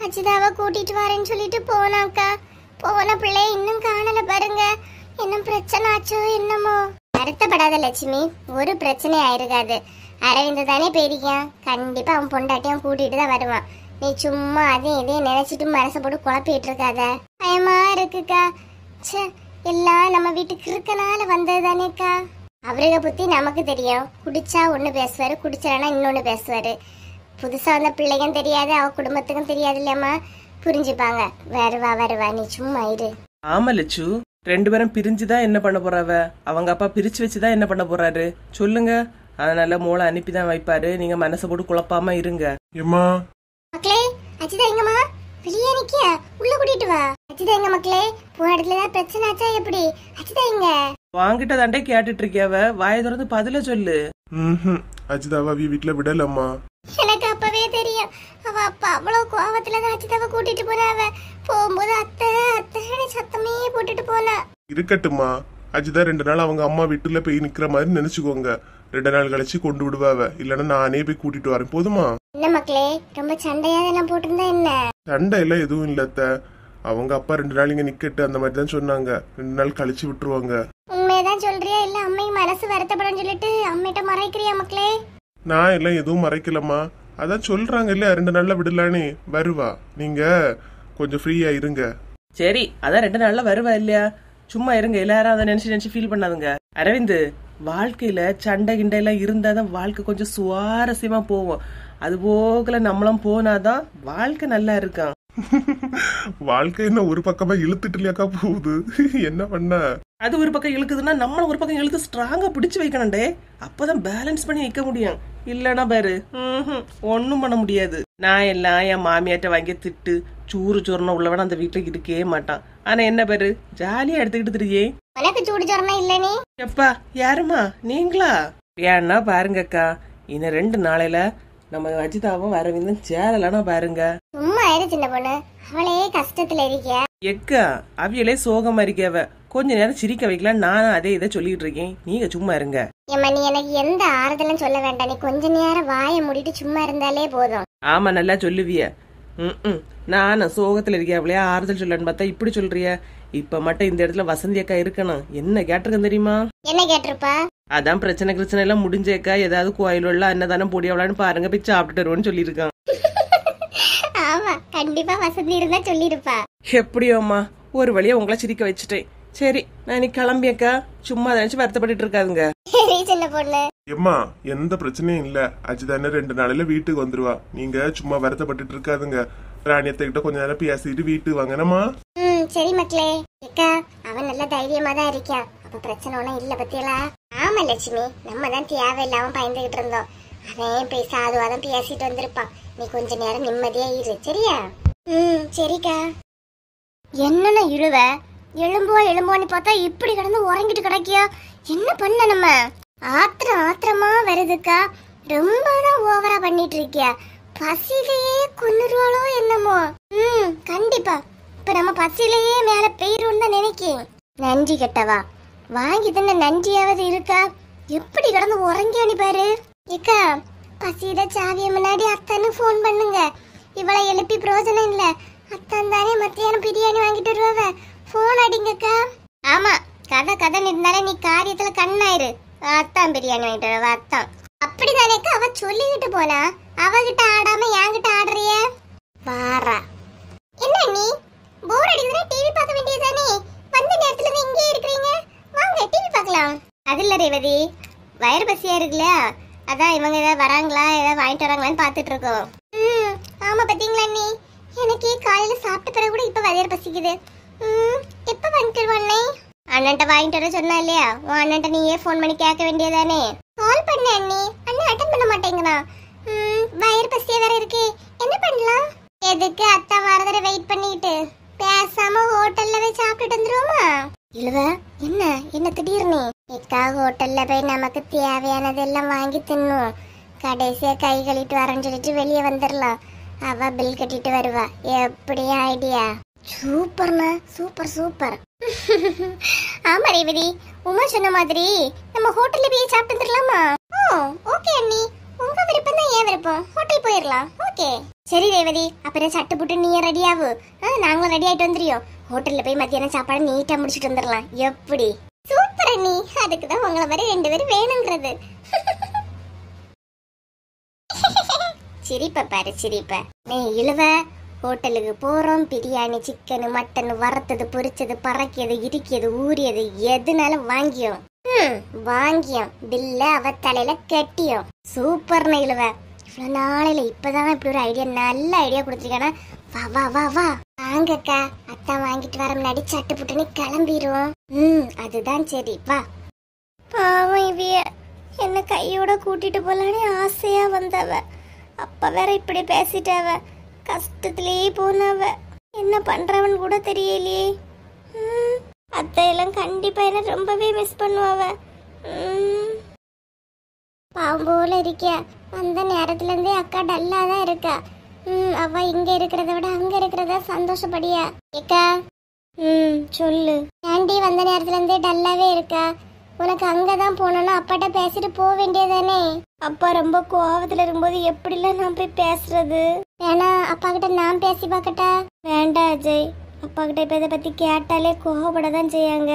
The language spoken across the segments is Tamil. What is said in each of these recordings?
அச்சிதாவை கூட்டிட்டு வரேன்னு சொல்லிட்டு போனாக்கா. போன பிள்ளை இன்னும் காணல பாருங்க. இன்னும் பிரச்சனை ஆச்சோ என்னமோ. வருத்தப்படாத லட்சுமி, ஒரு பிரச்சனை ஆயிருக்காது. அரவிந்த் தானே போயிருக்கான், கண்டிப்பா அவன் பொண்டாட்டியும் கூட்டிட்டு தான் வருவான். நீ சும்மா அதையும் இதையும் நினைச்சிட்டு மனசை போட்டு குழப்பிட்டு இருக்காத. பயமா இருக்குக்கா. சே, எல்லாம் நம்ம வீட்டுக்கு இருக்கனால வந்தது தானேக்கா. அவருக புத்தி நமக்கு தெரியும். குடிச்சா ஒண்ணு பேசுவாரு, குடிச்சானா இன்னொன்னு பேசுவாரு. புதுசா வந்த பிள்ளைக்கும் தெரியாது, அவ குடும்பத்துக்கும் தெரியாது இல்லையம்மா. புரிஞ்சுப்பாங்க. வருவா வருவா, நீ சும்மா இரு. ஆமா லட்சு, 2 பேரும் பிரிஞ்சுதான் என்ன பண்ண போறாவ? அவங்க அப்பா பிரிச்சு வச்சுதான் என்ன பண்ண போறாரு சொல்லுங்க. அதனால மூளை அனுப்பிதான் வைப்பாரு. நீங்க மனசை போட்டு குழப்பாம இருங்க. மக்களே, அஜிதா எங்கம்மா? வெளியே நிக்க, உள்ள கூட்டிட்டு வா. அஜிதா எங்க மக்களே? போன இடத்துல ஏதாவது பிரச்சனை ஆச்சா எப்படி? அஜிதா எங்க? வாங்கிட்ட தாண்டே கேட்டுட்டு இருக்கியாவ, வாயை திறந்து பதில சொல்லு. அஜிதாவா வீட்டுல விடலம்மா. எனக்கு அப்பவே தெரியும். அவ அப்பா அவ்வளவு கோவத்துலதான் அஜிதாவை கூட்டிட்டு போறாவ. போகும்போது அத்தை அத்தைன்னு சத்தமே போட்டுட்டு போனா. இருக்கட்டுமா, அஜிதா 2 நாள் அவங்க அம்மா வீட்டுல போய் நிக்கிற மாதிரி நினைச்சுக்கோங்க. 2 நாள் கழிச்சு கொண்டு விடுவாவ. இல்லன்னா நானே போய் கூட்டிட்டு வரேன், போதுமா? என்ன மக்களே, ரொம்ப சண்டையா எல்லாம் போட்டிருந்தா என்ன? சண்டை எல்லாம் எதுவும் இல்லத்த. அவங்க அப்பா 2 நாள் இங்க நிக்கட்டு அந்த மாதிரி தான் சொன்னாங்க. 2 நாள் கழிச்சு விட்டுருவாங்க. உண்மையதான் சொல்றியா இல்ல அம்மையும் மனசு வருத்தப்படும் சொல்லிட்டு அம்மிட்ட மறைக்கிறியா மக்களே? நான் எல்லாம் எதுவும் மறைக்கலம்மா. அதான் சொல்றாங்க இல்ல 2 நாள்ல விடலானே. வருவா, நீங்க கொஞ்சம் ஃப்ரீயா இருங்க. சரி, அதான் 2 நாள்ல வருவா இல்லையா? சும்மா இருங்க, எல்லாரும் அதை நினைச்சு ஃபீல் பண்ணாதுங்க. அரவிந்த், வாழ்க்கையில சண்டை கிண்டை எல்லாம் இருந்தாதான் வாழ்க்கை கொஞ்சம் சுவாரஸ்யமா போவோம். அது போகல நம்மளும் போனாதான் வாழ்க்கை நல்லா இருக்கும். வாழ்க்கை என்ன ஒரு பக்கமா இழுத்துட்டு இல்லையாக்கா போகுது? என்ன பண்ண? அது ஒரு பக்கம் இழுக்குதுன்னா நம்மளும் ஒரு பக்கம் இழுத்து ஸ்ட்ராங்கா பிடிச்சு வைக்கணும்டே. அப்பதான் பேலன்ஸ் பண்ணி வைக்க முடியும். இல்லன்னா பாரு, ஒன்னும் பண்ண முடியாது. நான் எல்லாம் என் மாமியாட்ட வாங்கி திட்டு சூறு சோறுன உள்ளவன அந்த வீட்டுல இருக்கவே மாட்டான். ஆனா என்ன பாரு, ஜாலியா எடுத்துக்கிட்டு தெரியே. எனக்கு சூடு சோறுனா இல்ல நீ. எப்பா, யாருமா நீங்களா? ஏன்னா பாருங்கக்கா, இன்னும் 2 நாளையில நம்ம அஜிதாவும் அரவிந்தும் சேரலானா பாருங்க. சும்மா இரு சின்ன பொண்ணு, அவளே கஷ்டத்துல இருக்க. எக்கா, அவியலே சோகமா இருக்கவ. கொஞ்ச நேரம் சிரிக்க வைக்கலாம். நானும் அதே இதை சொல்லிட்டு இருக்கேன். நீங்க சும்மா இருங்க. ஏம்மா, நீ எனக்கு எந்த ஆறுதலும் சொல்ல வேண்டாம். நீ கொஞ்ச நேரம் வாயை மூடிட்டு சும்மா இருந்தாலே போதும். ஆமா, நல்லா சொல்லுவிய. நானும் சோகத்துல இருக்கவளையா ஆறுதல் சொல்லன்னு பார்த்தா இப்படி சொல்றிய. இப்ப மட்டும் இந்த இடத்துல வசந்தி அக்கா இருக்கணும். என்ன கேட்டிருக்கேன் தெரியுமா? என்ன கேட்டிருப்பா? அதான் பிரச்சனை எல்லாம் முடிஞ்சேக்கா, ஏதாவது கோயிலுள்ள அன்னதானம் பொடியவளான்னு பாருங்க, போய் சாப்பிட்டு வருவோன்னு சொல்லியிருக்கான். ஆமா, கண்டிப்பா வசதி இருந்தா சொல்லிருப்பா. எப்படியோம்மா, ஒரு வழியா உங்களை சிரிக்க வச்சுட்டேன். சரி, நான் இன்னைக்கு கிளம்பியக்கா. சும்மா நினைச்சு வருத்தப்பட்டு இருக்காதுங்க. சின்ன பொண்ணு, எம்மா எந்த பிரச்சனையும் இல்ல. அஜிதான 2 நாளையில வீட்டுக்கு வந்துருவா. நீங்க சும்மா வருத்தப்பட்டு இருக்காதுங்க. ராணியத்தை கிட்ட கொஞ்ச நேரம் பேசிட்டு வீட்டுக்கு வாங்கனமா. சரி மக்களே. அக்கா, அவன் நல்ல தைரியமா தான் இருக்கான். அப்ப பிரச்சனை ஒண்ணும் இல்ல பத்தியலா? ஆமா லட்சுமி, நம்ம தான் தேவையில்லாம பயந்துகிட்டு இருந்தோம். அவன் போய் சாதுவாதான் பேசிட்டு வந்திருப்பான். நீ கொஞ்ச நேரம் நிம்மதியா இரு, சரியா? சரிக்கா. என்னன்னா இழுவ? எழும்போன்னு பார்த்தா இப்படி கிடந்து உறங்கிட்டு கிடக்கியா? என்ன பண்ண நம்ம? ஆத்திரமா வருதுக்கா. ரொம்பதான் ஓவரா பண்ணிட்டு இருக்கியா? பசியிலேயே கொன்னுருவாளோ என்னமோ. கண்டிப்பா இப்ப நம்ம பசியிலேயே மேல பெயரும் தான் நினைக்கேன். நன்றி கெட்டவா, வாங்கி தந்த நன்றியாவது இருக்கா? எப்படி கிடந்து உறங்கியானி பாரு. ஏக்கா, பசியில சாவிய முன்னாடி அத்தான்னு போன் பண்ணுங்க. இவளை எழுப்பி பிரயோஜனம் இல்ல. அத்தான் தானே மத்தியானம் பிரியாணி வாங்கிட்டு வருவாவ. போன் அடிங்கக்கா. ஆமா, கதை இருந்தாலே நீ காரியத்துல கண்ணாயிரு. அத்தான் பிரியாணி வாங்கிட்டு வருவா. அத்தான் அப்படிதானேக்கா அவ சொல்லிக்கிட்டு போனா. அவகிட்ட ஆடாம என்கிட்ட ஆடுறிய? வாரா. என்ன நீ போர் அடிக்குதுன்னா டிவி பார்க்க வேண்டியதானே? வந்த நேரத்துல நீ இங்கே இருக்கிறீங்க. வாங்க டிவி பார்க்கலாம். அது இல்ல ரேவதி, வயிறு பசியா இருக்குல்ல, அதான் இவங்க ஏதாவது வராங்களா, ஏதாவது வாங்கிட்டு வராங்களான்னு பாத்துட்டு இருக்கோம். ஆமா பாத்தீங்களா நீ, எனக்கு காலையில சாப்பிட்ட பிறகு கூட இப்ப வயிறு பசிக்குது. எப்ப வாங்கிட்டு வருவானே? அண்ணன்ட்ட வாங்கிட்டு வர சொன்னா இல்லையா? உன் அண்ணன்ட்ட நீயே போன் பண்ணி கேட்க வேண்டியதானே? கால் பண்ண அண்ணி, அண்ணன் அட்டன் பண்ண மாட்டேங்கிறா. வயிறு பசியா வேற இருக்கு, என்ன பண்ணலாம்? எதுக்கு அத்தா வரதரை வெயிட் பண்ணிட்டு பேசாம ஹோட்டல்ல போய் சாப்பிட்டுட்டு வந்துருவோமா? இழுவ, என்ன திடீர்னு? எக்கா, ஹோட்டல்ல போய் நமக்கு தேவையானதெல்லாம் வாங்கி தின்னும். கடைசியா கை கழிட்டு வரேன்னு சொல்லிட்டு வெளியே வந்துடலாம். அவ பில் கட்டிட்டு வருவா. எப்படி ஐடியா? சூப்பர்மா, சூப்பர். ஆமா ரேவதி, உமா சொன்ன மாதிரி நம்ம ஹோட்டல்ல போய் சாப்பிட்டு வந்துடலாமா? ஓகே அண்ணி, உங்க விருப்பம் தான் என் விருப்பம். ஹோட்டல் போயிடலாம். ஓகே. ஓகே. சரி ரேவதி, அப்புறம் சட்டு புட்டு நீ ரெடி ஆகு. நாங்களும் ரெடி ஆயிட்டு வந்துறியோம். ஹோட்டல்ல போய் மத்தியானம் சாப்பாடு நீட்டா முடிச்சிட்டு வந்துடலாம். எப்படி? சூப்பர் நீ. அதுக்குதான் உங்களை மாதிரி 2 பேரும் வேணுங்கிறது. சிரிப்ப பாரு சிரிப்ப. நீ இழுவ. ஹோட்டலுக்கு போறோம். பிரியாணி, சிக்கன், மட்டன், வறுத்தது, பொரிச்சது, பறக்கியது, இடிக்கியது, ஊறியது எதுனாலும் வாங்கியோம். வாங்கியோம். பில்ல அவ தலையில கட்டியோம். சூப்பர்னு இழுவ. இவ்வளவு நாளையில இப்பதான் இப்படி ஒரு ஐடியா, நல்ல ஐடியா கொடுத்துருக்கானா. வா வா வா வா வாங்கக்கா. அத்தா வாங்கிட்டு வர முன்னாடி சட்டு புட்டுன்னு கிளம்பிரும். அதுதான் சரி. வா. பாவம் இவிய என்ன கையோட கூட்டிட்டு போலான்னு ஆசையா வந்தவ. அப்ப வேற இப்படி பேசிட்டவ. கஷ்டத்திலேயே போனவ. என்ன பண்றவன் கூட தெரியலையே. அத்தையெல்லாம் கண்டிப்பா என்ன ரொம்பவே மிஸ் பண்ணுவவ. பாவம் போல இருக்கியா. அந்த நேரத்துல இருந்தே அக்கா டல்லா தான் இருக்கா. அவ இங்க இருக்கிறத விட அங்க இருக்கிறதா சந்தோஷப்படியா ஏக்கா. சொல்லு. ஆண்டி வந்த நேரத்துல இருந்தே டல்லாவே இருக்கா. உனக்கு அங்கதான் போனோம்னா அப்பாட்ட பேசிட்டு போக வேண்டியதானே. அப்பா ரொம்ப கோவத்துல இருக்கும்போது எப்படிலாம் நான் போய் பேசுறது? வேணா அப்பா கிட்ட நான் பேசி பாக்கட்டா? வேண்டாம் அஜய். அப்பா கிட்ட இப்ப இதை பத்தி கேட்டாலே கோவப்படதான் செய்யாங்க.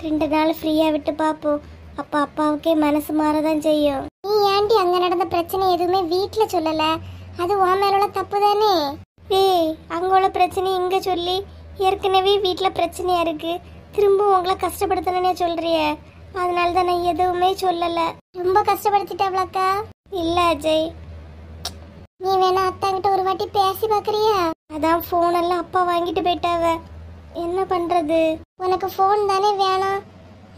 2 நாள் ஃப்ரீயா விட்டு பாப்போம். அப்பா அப்பாவுக்கே மனசு மாறதான் செய்யும். நீ ஏண்டி அங்க நடந்த பிரச்சனை எதுவுமே வீட்டுல சொல்லல? அது உன் மேல உள்ள தப்பு தானே. அங்க உள்ள பிரச்சனை இங்க சொல்லி ஏற்கனவே வீட்டுல பிரச்சனையா இருக்கு. திரும்ப உங்களை கஷ்டப்படுத்தணும்னே சொல்றிய. அதனாலதான் நான் எதுவுமே சொல்லல. ரொம்ப கஷ்டப்படுத்திட்டாவளாக்கா? இல்ல அஜய். நீ வேணா அத்தாங்கிட்ட ஒரு வாட்டி பேசி பாக்குறியா? அதான் போன் எல்லாம் அப்பா வாங்கிட்டு போயிட்டாவ. என்ன பண்றது? உனக்கு போன் தானே வேணாம்.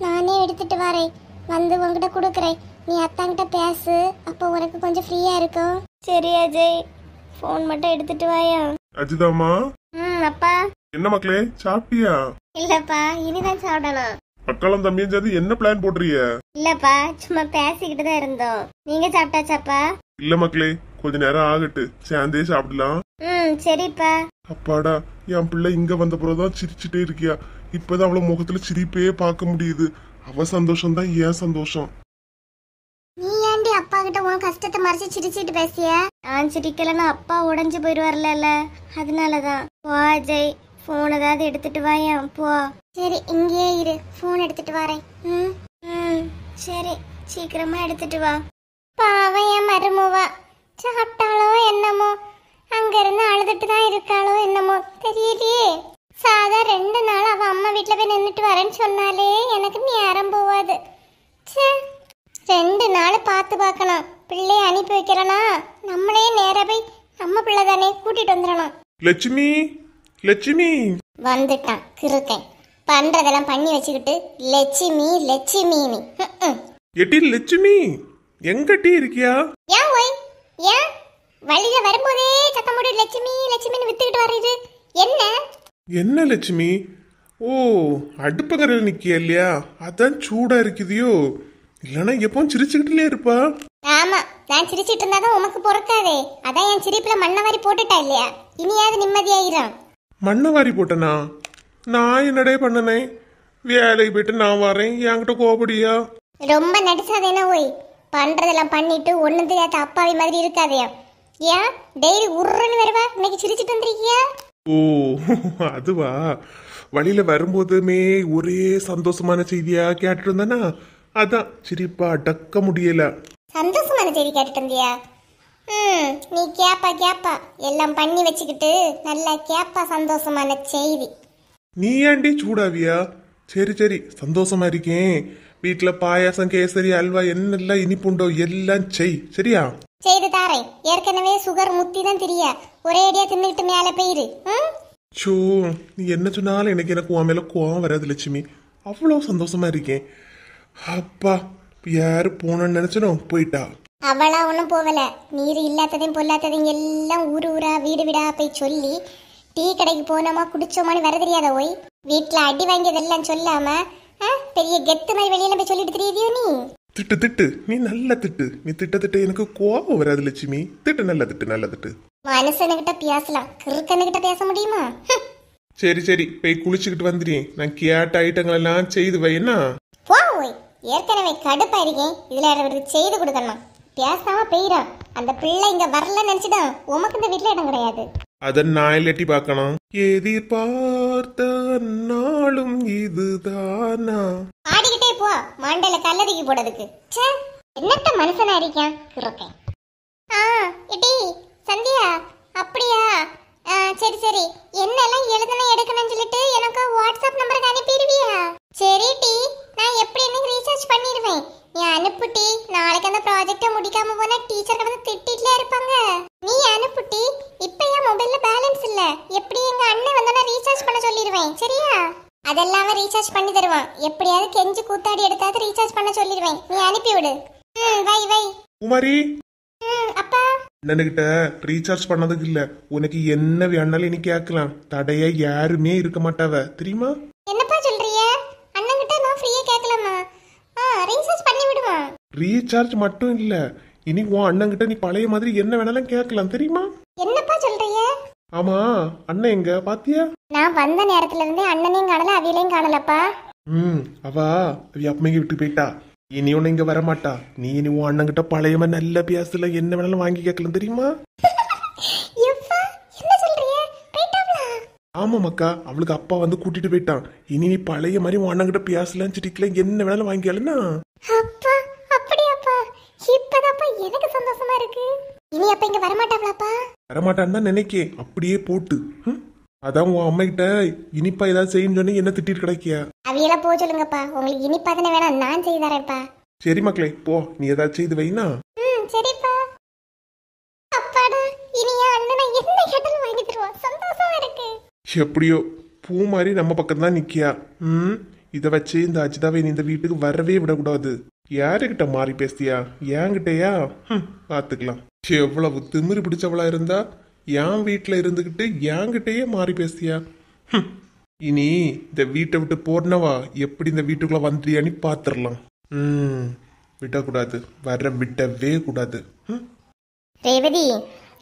நானே எடுத்துட்டு வரேன். வந்து உங்ககிட்ட கொடுக்குறேன். நீ அத்தாங்கிட்ட பேசு. அப்ப உனக்கு கொஞ்சம் ஃப்ரீயா இருக்கும். சரி அஜய். போன் மட்டும் எடுத்துட்டு வாயா. அஜிதாமா. அப்பா. என்ன மக்களே, சாப்பிட்டியா? இல்லப்பா, இனிதான் சாப்பிடணும். அக்காலும் தம்பியும் சேர்ந்து என்ன பிளான் போடுறீங்க? இல்லப்பா, சும்மா பேசிக்கிட்டு தான் இருந்தோம். நீங்க சாப்பிட்டாச்சாப்பா? இல்ல மக்களே, கொஞ்ச நேரம் ஆகட்டு, சேர்ந்தே சாப்பிடலாம். சரிப்பா. அப்பாடா, என் பிள்ளை இங்க வந்த பிறகுதான் சிரிச்சுட்டே இருக்கியா. இப்பதான் அவள முகத்துல சிரிப்பே பார்க்க முடியுது. அவ சந்தோஷம் தான் ஏன் சந்தோஷம். நீ ஏண்டி அப்பா கிட்ட உன் கஷ்டத்தை மறைச்சு சிரிச்சிட்டு பேசிய? நான் சிரிக்கலன்னா அப்பா உடைஞ்சு போயிடுவார்ல. அதனாலதான். போ அஜய், போன் ஏதாவது எடுத்துட்டு வாயா. போ. சரி, இங்கேயே இரு. போன் எடுத்துட்டு வரேன். சரி, சீக்கிரமா எடுத்துட்டு வா. பாவம் என் மருமவா. சாப்பிட்டாலோ என்னமோ, அங்க இருந்து அழுதுட்டு தான் இருக்காளோ என்னமோ தெரியலையே. சாதா 2 நாள் அவ அம்மா வீட்டுல போய் நின்றுட்டு வரேன்னு சொன்னாலே எனக்கு நேரம் போவாது. 2 நாள் பார்த்து பார்க்கணும். பிள்ளைய அனுப்பி வைக்கிறனா நம்மளே நேரா போய் நம்ம பிள்ளை தானே கூட்டிட்டு வந்துடணும். லட்சுமி, லட்சுமி வந்துட்டான் கிறுக்கன். பண்றதெல்லாம் பண்ணி வச்சுக்கிட்டு லட்சுமி லட்சுமின்னு. எட்டி லட்சுமி, எங்கட்டி இருக்கியா? ஏன் ஒய், ஏன் வழியில வரும்போதே சத்தம் போட்டு லட்சுமி லட்சுமின்னு வித்துக்கிட்டு வர்றது என்ன? என்ன லட்சுமி? ஓ, அடுப்பங்கரையில் நிக்கியா இல்லையா? அதான் சூடா இருக்குதியோ? இல்லனா எப்பவும் சிரிச்சுக்கிட்டே இருப்பா. ஆமா, நான் சிரிச்சிட்டு இருந்தாதான் உனக்கு பொறுக்காதே. அதான் என் சிரிப்புல மண்ணை வாரி போட்டுட்டா இல்லையா? இனியாவது நிம்மதியாயிரும். மண்ணை வாரி போட்டனா? நான் என்னடே பண்ணனே? வேலைக்கு போயிட்டு நான் வரேன், என்கிட்ட கோபடியா? ரொம்ப நடிச்சாதேனா ஒய். பண்றதெல்லாம் பண்ணிட்டு ஒண்ணு தெரியாத அப்பாவி மாதிரி இருக்காதே. ஏன் டெய்லி உருன்னு வருவா? இன்னைக்கு சிரிச்சிட்டு வந்திருக்கியா? ஓ, அதுவா? வழியில வரும்போதுமே ஒரே சந்தோஷமான செய்தியா கேட்டுட்டு இருந்தானா, அதான் சிரிப்பா அடக்க முடியல. சந்தோஷமான செய்தி கேட்டுட்டு இருந்தியா? நீ கேப்பா எல்லாம் பண்ணி வச்சுக்கிட்டு நல்லா கேப்பா சந்தோஷமான செய்தி. நீ ஏண்டி சூடாவியா? சரி சரி, சந்தோஷமா இருக்கேன். வீட்டுல பாயாசம், கேசரி, அல்வா என்னெல்லாம் இனிப்புண்டோ எல்லாம் செய். சரியா? செய்து தாரேன். ஏற்கனவே சுகர் முத்தி தான் தெரியா. ஒரே அடியா தின்னுட்டு மேல போயிரு. சோ, நீ என்ன சொன்னாலும் எனக்கு உன் மேல கோவம் வராது லட்சுமி. அவ்வளவு சந்தோஷமா இருக்கேன். அப்பா, யாரு போனன்னு நினைச்சனும் போயிட்டா. அவளா ஒன்னும் போகல. நீர் இல்லாததையும் பொல்லாததையும் எல்லாம் ஊரு ஊரா வீடு வீடா போய் சொல்லி டீ கடைக்கு போனோமா குடிச்சோமான்னு வர தெரியாத ஓய். வீட்டுல அடி வாங்கியதெல்லாம் சொல்லாம பெரிய கெத்து மாதிரி வெளியில போய் சொல்லிட்டு தெரியுதியோ நீ? திட்டு திட்டு, நீ நல்ல திட்டு. நீ திட்ட எனக்கு கோபம் வராது லட்சுமி. திட்டு, நல்ல திட்டு, நல்ல திட்டு. மனுஷனுகிட்ட பேசலாம், கிறுக்கனுகிட்ட பேச முடியுமா? சரி சரி, போய் குளிச்சுக்கிட்டு வந்துடுறேன். நான் கேட்ட ஐட்டங்கள் எல்லாம் செய்து வைனா. போ ஓய், ஏற்கனவே கடுப்பா இருக்கேன். இதுல செய்து கொடுக்கணும். பேசாம பெய்யறான். அந்த பிள்ளை இங்க வரலன்னு நினைச்சுதான் உமக்கு இந்த வீட்டுல இடம் கிடையாது. அத நான் இல்லட்டி பார்க்கணும். எதிர்பார்த்த நாளும் இதுதானா? ஆடிக்கிட்டே போ, மண்டையில கல்லறிக்கி போடுறதுக்கு. என்னட்ட மனுஷனா இருக்கான் இருக்கேன். இடி சந்தியா, அப்படியா? சரி சரி, என்னெல்லாம் எழுதணும் எடுக்கணும்னு சொல்லிட்டு எனக்கு வாட்ஸ்அப் நம்பருக்கு அனுப்பிடுவியா? சரி டி, நான் எப்படி எனக்கு ரீசார்ஜ் பண்ணிடுவேன். நீ அனுப்புட்டி. நாளைக்கு அந்த ப்ராஜெக்டை முடிக்காம போனா டீச்சர் கடந்து திட்டிட்டுல இருப்பாங்க. நீ அனுப்புட்டி. இப்ப என் மொபைல்ல பேலன்ஸ் இல்ல. எப்படி எங்க அண்ணன் வந்தானா ரீசார்ஜ் பண்ண சொல்லிடுவேன். சரியா? அதெல்லாம் ரீசார்ஜ் பண்ணி தருவான். எப்படியாவது கெஞ்சு கூத்தாடி எடுத்தாவது ரீசார்ஜ் பண்ண சொல்லிடுவேன். நீ அனுப்பி விடு. வை வை. குமாரி, அப்பா அண்ணன்கிட்ட ரீசார்ஜ் பண்ணதுக்கு இல்ல, உனக்கு என்ன வேணாலும் நீ கேட்கலாம். தடைய யாருமே இருக்க மாட்டாவ, தெரியுமா? என்னப்பா சொல்றீங்க? அண்ணன்கிட்ட நான் ஃப்ரீயா கேட்கலாமா? ரீசார்ஜ் பண்ணி விடுவான். ரீசார்ஜ் மட்டும் இல்ல, இனி உன் அண்ணன்கிட்ட நீ பழைய மாதிரி என்ன வேணாலும் கேட்கலாம், தெரியுமா? என்னப்பா சொல்றீங்க? ஆமா, அண்ணன் எங்க பாத்தியா? நான் வந்த நேரத்துல இருந்தே அண்ணனையும் காணல, அவியலையும் காணலப்பா. அவ அம்மைக்கு விட்டு போயிட்டா. இனி ஒண்ணு இங்க வரமாட்டா. நீ இனி உன் அண்ணன்கிட்ட பழையமா நல்ல பேசல என்ன வேணாலும் வாங்கி கேட்கலாம், தெரியுமா? ஆமா மக்கா, அவளுக்கு அப்பா வந்து கூட்டிட்டு போயிட்டான். இனி நீ பழைய மாதிரி உன் அண்ணன்கிட்ட பேசலாம் சிட்டிக்கல என்ன வேணாலும் வாங்கிக்கலன்னா. அப்பா அப்படியாப்பா? இப்பதாப்பா எனக்கு சந்தோஷமா இருக்கு. இனி அப்ப இங்க வரமாட்டாங்களாப்பா? வரமாட்டான்னு தான் நினைக்கேன். அப்படியே போட்டு அதான் உன் அம்மா கிட்ட இனிப்பா ஏதாவது செய்யணும் சொன்னே என்ன திட்டிட்டு கிடைக்கியா? அவியெல்லாம் போக சொல்லுங்கப்பா. உங்களுக்கு இனிப்பா தானே வேணாம், நான் செய்து தரேன்ப்பா. சரி மக்களே, போ, நீ ஏதாவது செய்து வைனா. சரிப்பா. அப்பாடா, இனி என் அண்ணனை என்ன கேட்டாலும் வாங்கி தருவான். சந்தோஷமா இருக்கு. எப்படியோ பூ மாதிரி நம்ம பக்கம் தான் நிக்கியா. இதை வச்சு இந்த அஜிதாவை நீ இந்த வீட்டுக்கு வரவே விடக்கூடாது. யாருக்கிட்ட மாறி பேசியா? என்கிட்டயா? பாத்துக்கலாம். எவ்வளவு திமிரு பிடிச்சவளா இருந்தா என் வீட்டுல இருந்துகிட்டு என்கிட்டயே மாறி பேசியா? இனி இந்த வீட்டை விட்டு போறனவா எப்படி இந்த வீட்டுக்குள்ள வந்துறியான்னு பாத்துரலாம். விடக்கூடாது, விடவே கூடாது. ரேவதி,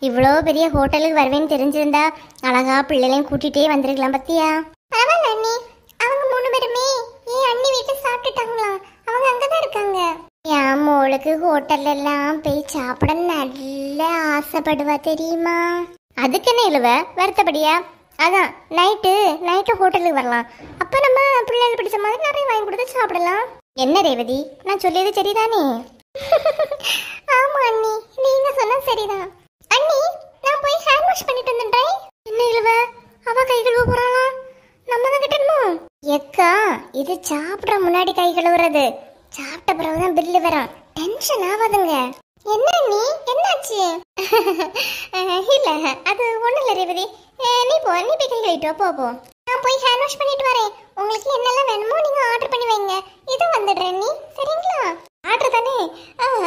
இவ்வளோ பெரிய ஹோட்டலுக்கு வருவேன்னு தெரிஞ்சிருந்தா அழகா பிள்ளைகளையும் கூட்டிகிட்டே வந்திருக்கலாம். பத்தியா? பரவாயில்ல அண்ணி, அவங்க 3 பேருமே என் அண்ணி வீட்டில் சாப்பிட்டுட்டாங்களா? அவங்க அங்கதான் இருக்காங்க. என் மோளுக்கு ஹோட்டல்ல எல்லாம் போய் சாப்பிட நல்ல ஆசைப்படுவா, தெரியுமா? அதுக்கு என்ன இழுவ வருத்தப்படியா? அதான் நைட்டு ஹோட்டலுக்கு வரலாம். அப்ப நம்ம பிள்ளைகள் பிடிச்ச மாதிரி நிறைய வாங்கி கொடுத்து சாப்பிடலாம். என்ன ரேவதி, நான் சொல்லியது சரிதானே? ஆமா அண்ணி, நீங்க சொன்னா சரிதான். அண்ணி, நான் போய் ஹேண்ட் வாஷ் பண்ணிட்டு வந்துட்டேன். என்ன இழுவ? அவ கை கழுவ போறாளா? நம்ம தான் கிட்டணுமோ? எக்கா, இது சாப்பிட முன்னாடி கை கழுவுறது. சாப்பிட்ட பிறகுதான் பில்லு வரும். டென்ஷன் ஆகாதுங்க. என்ன நீ, என்னாச்சு? இல்ல, அது ஒண்ணு இல்ல ரேவதி. நீ போய் கை கழுவிட்டு போ. நான் போய் ஹேண்ட் வாஷ் பண்ணிட்டு வரேன். உங்களுக்கு என்னெல்லாம் வேணுமோ நீங்க ஆர்டர் பண்ணி வைங்க. இது வந்துடுறேன் நீ, சரிங்களா? ஆர்டர் தானே?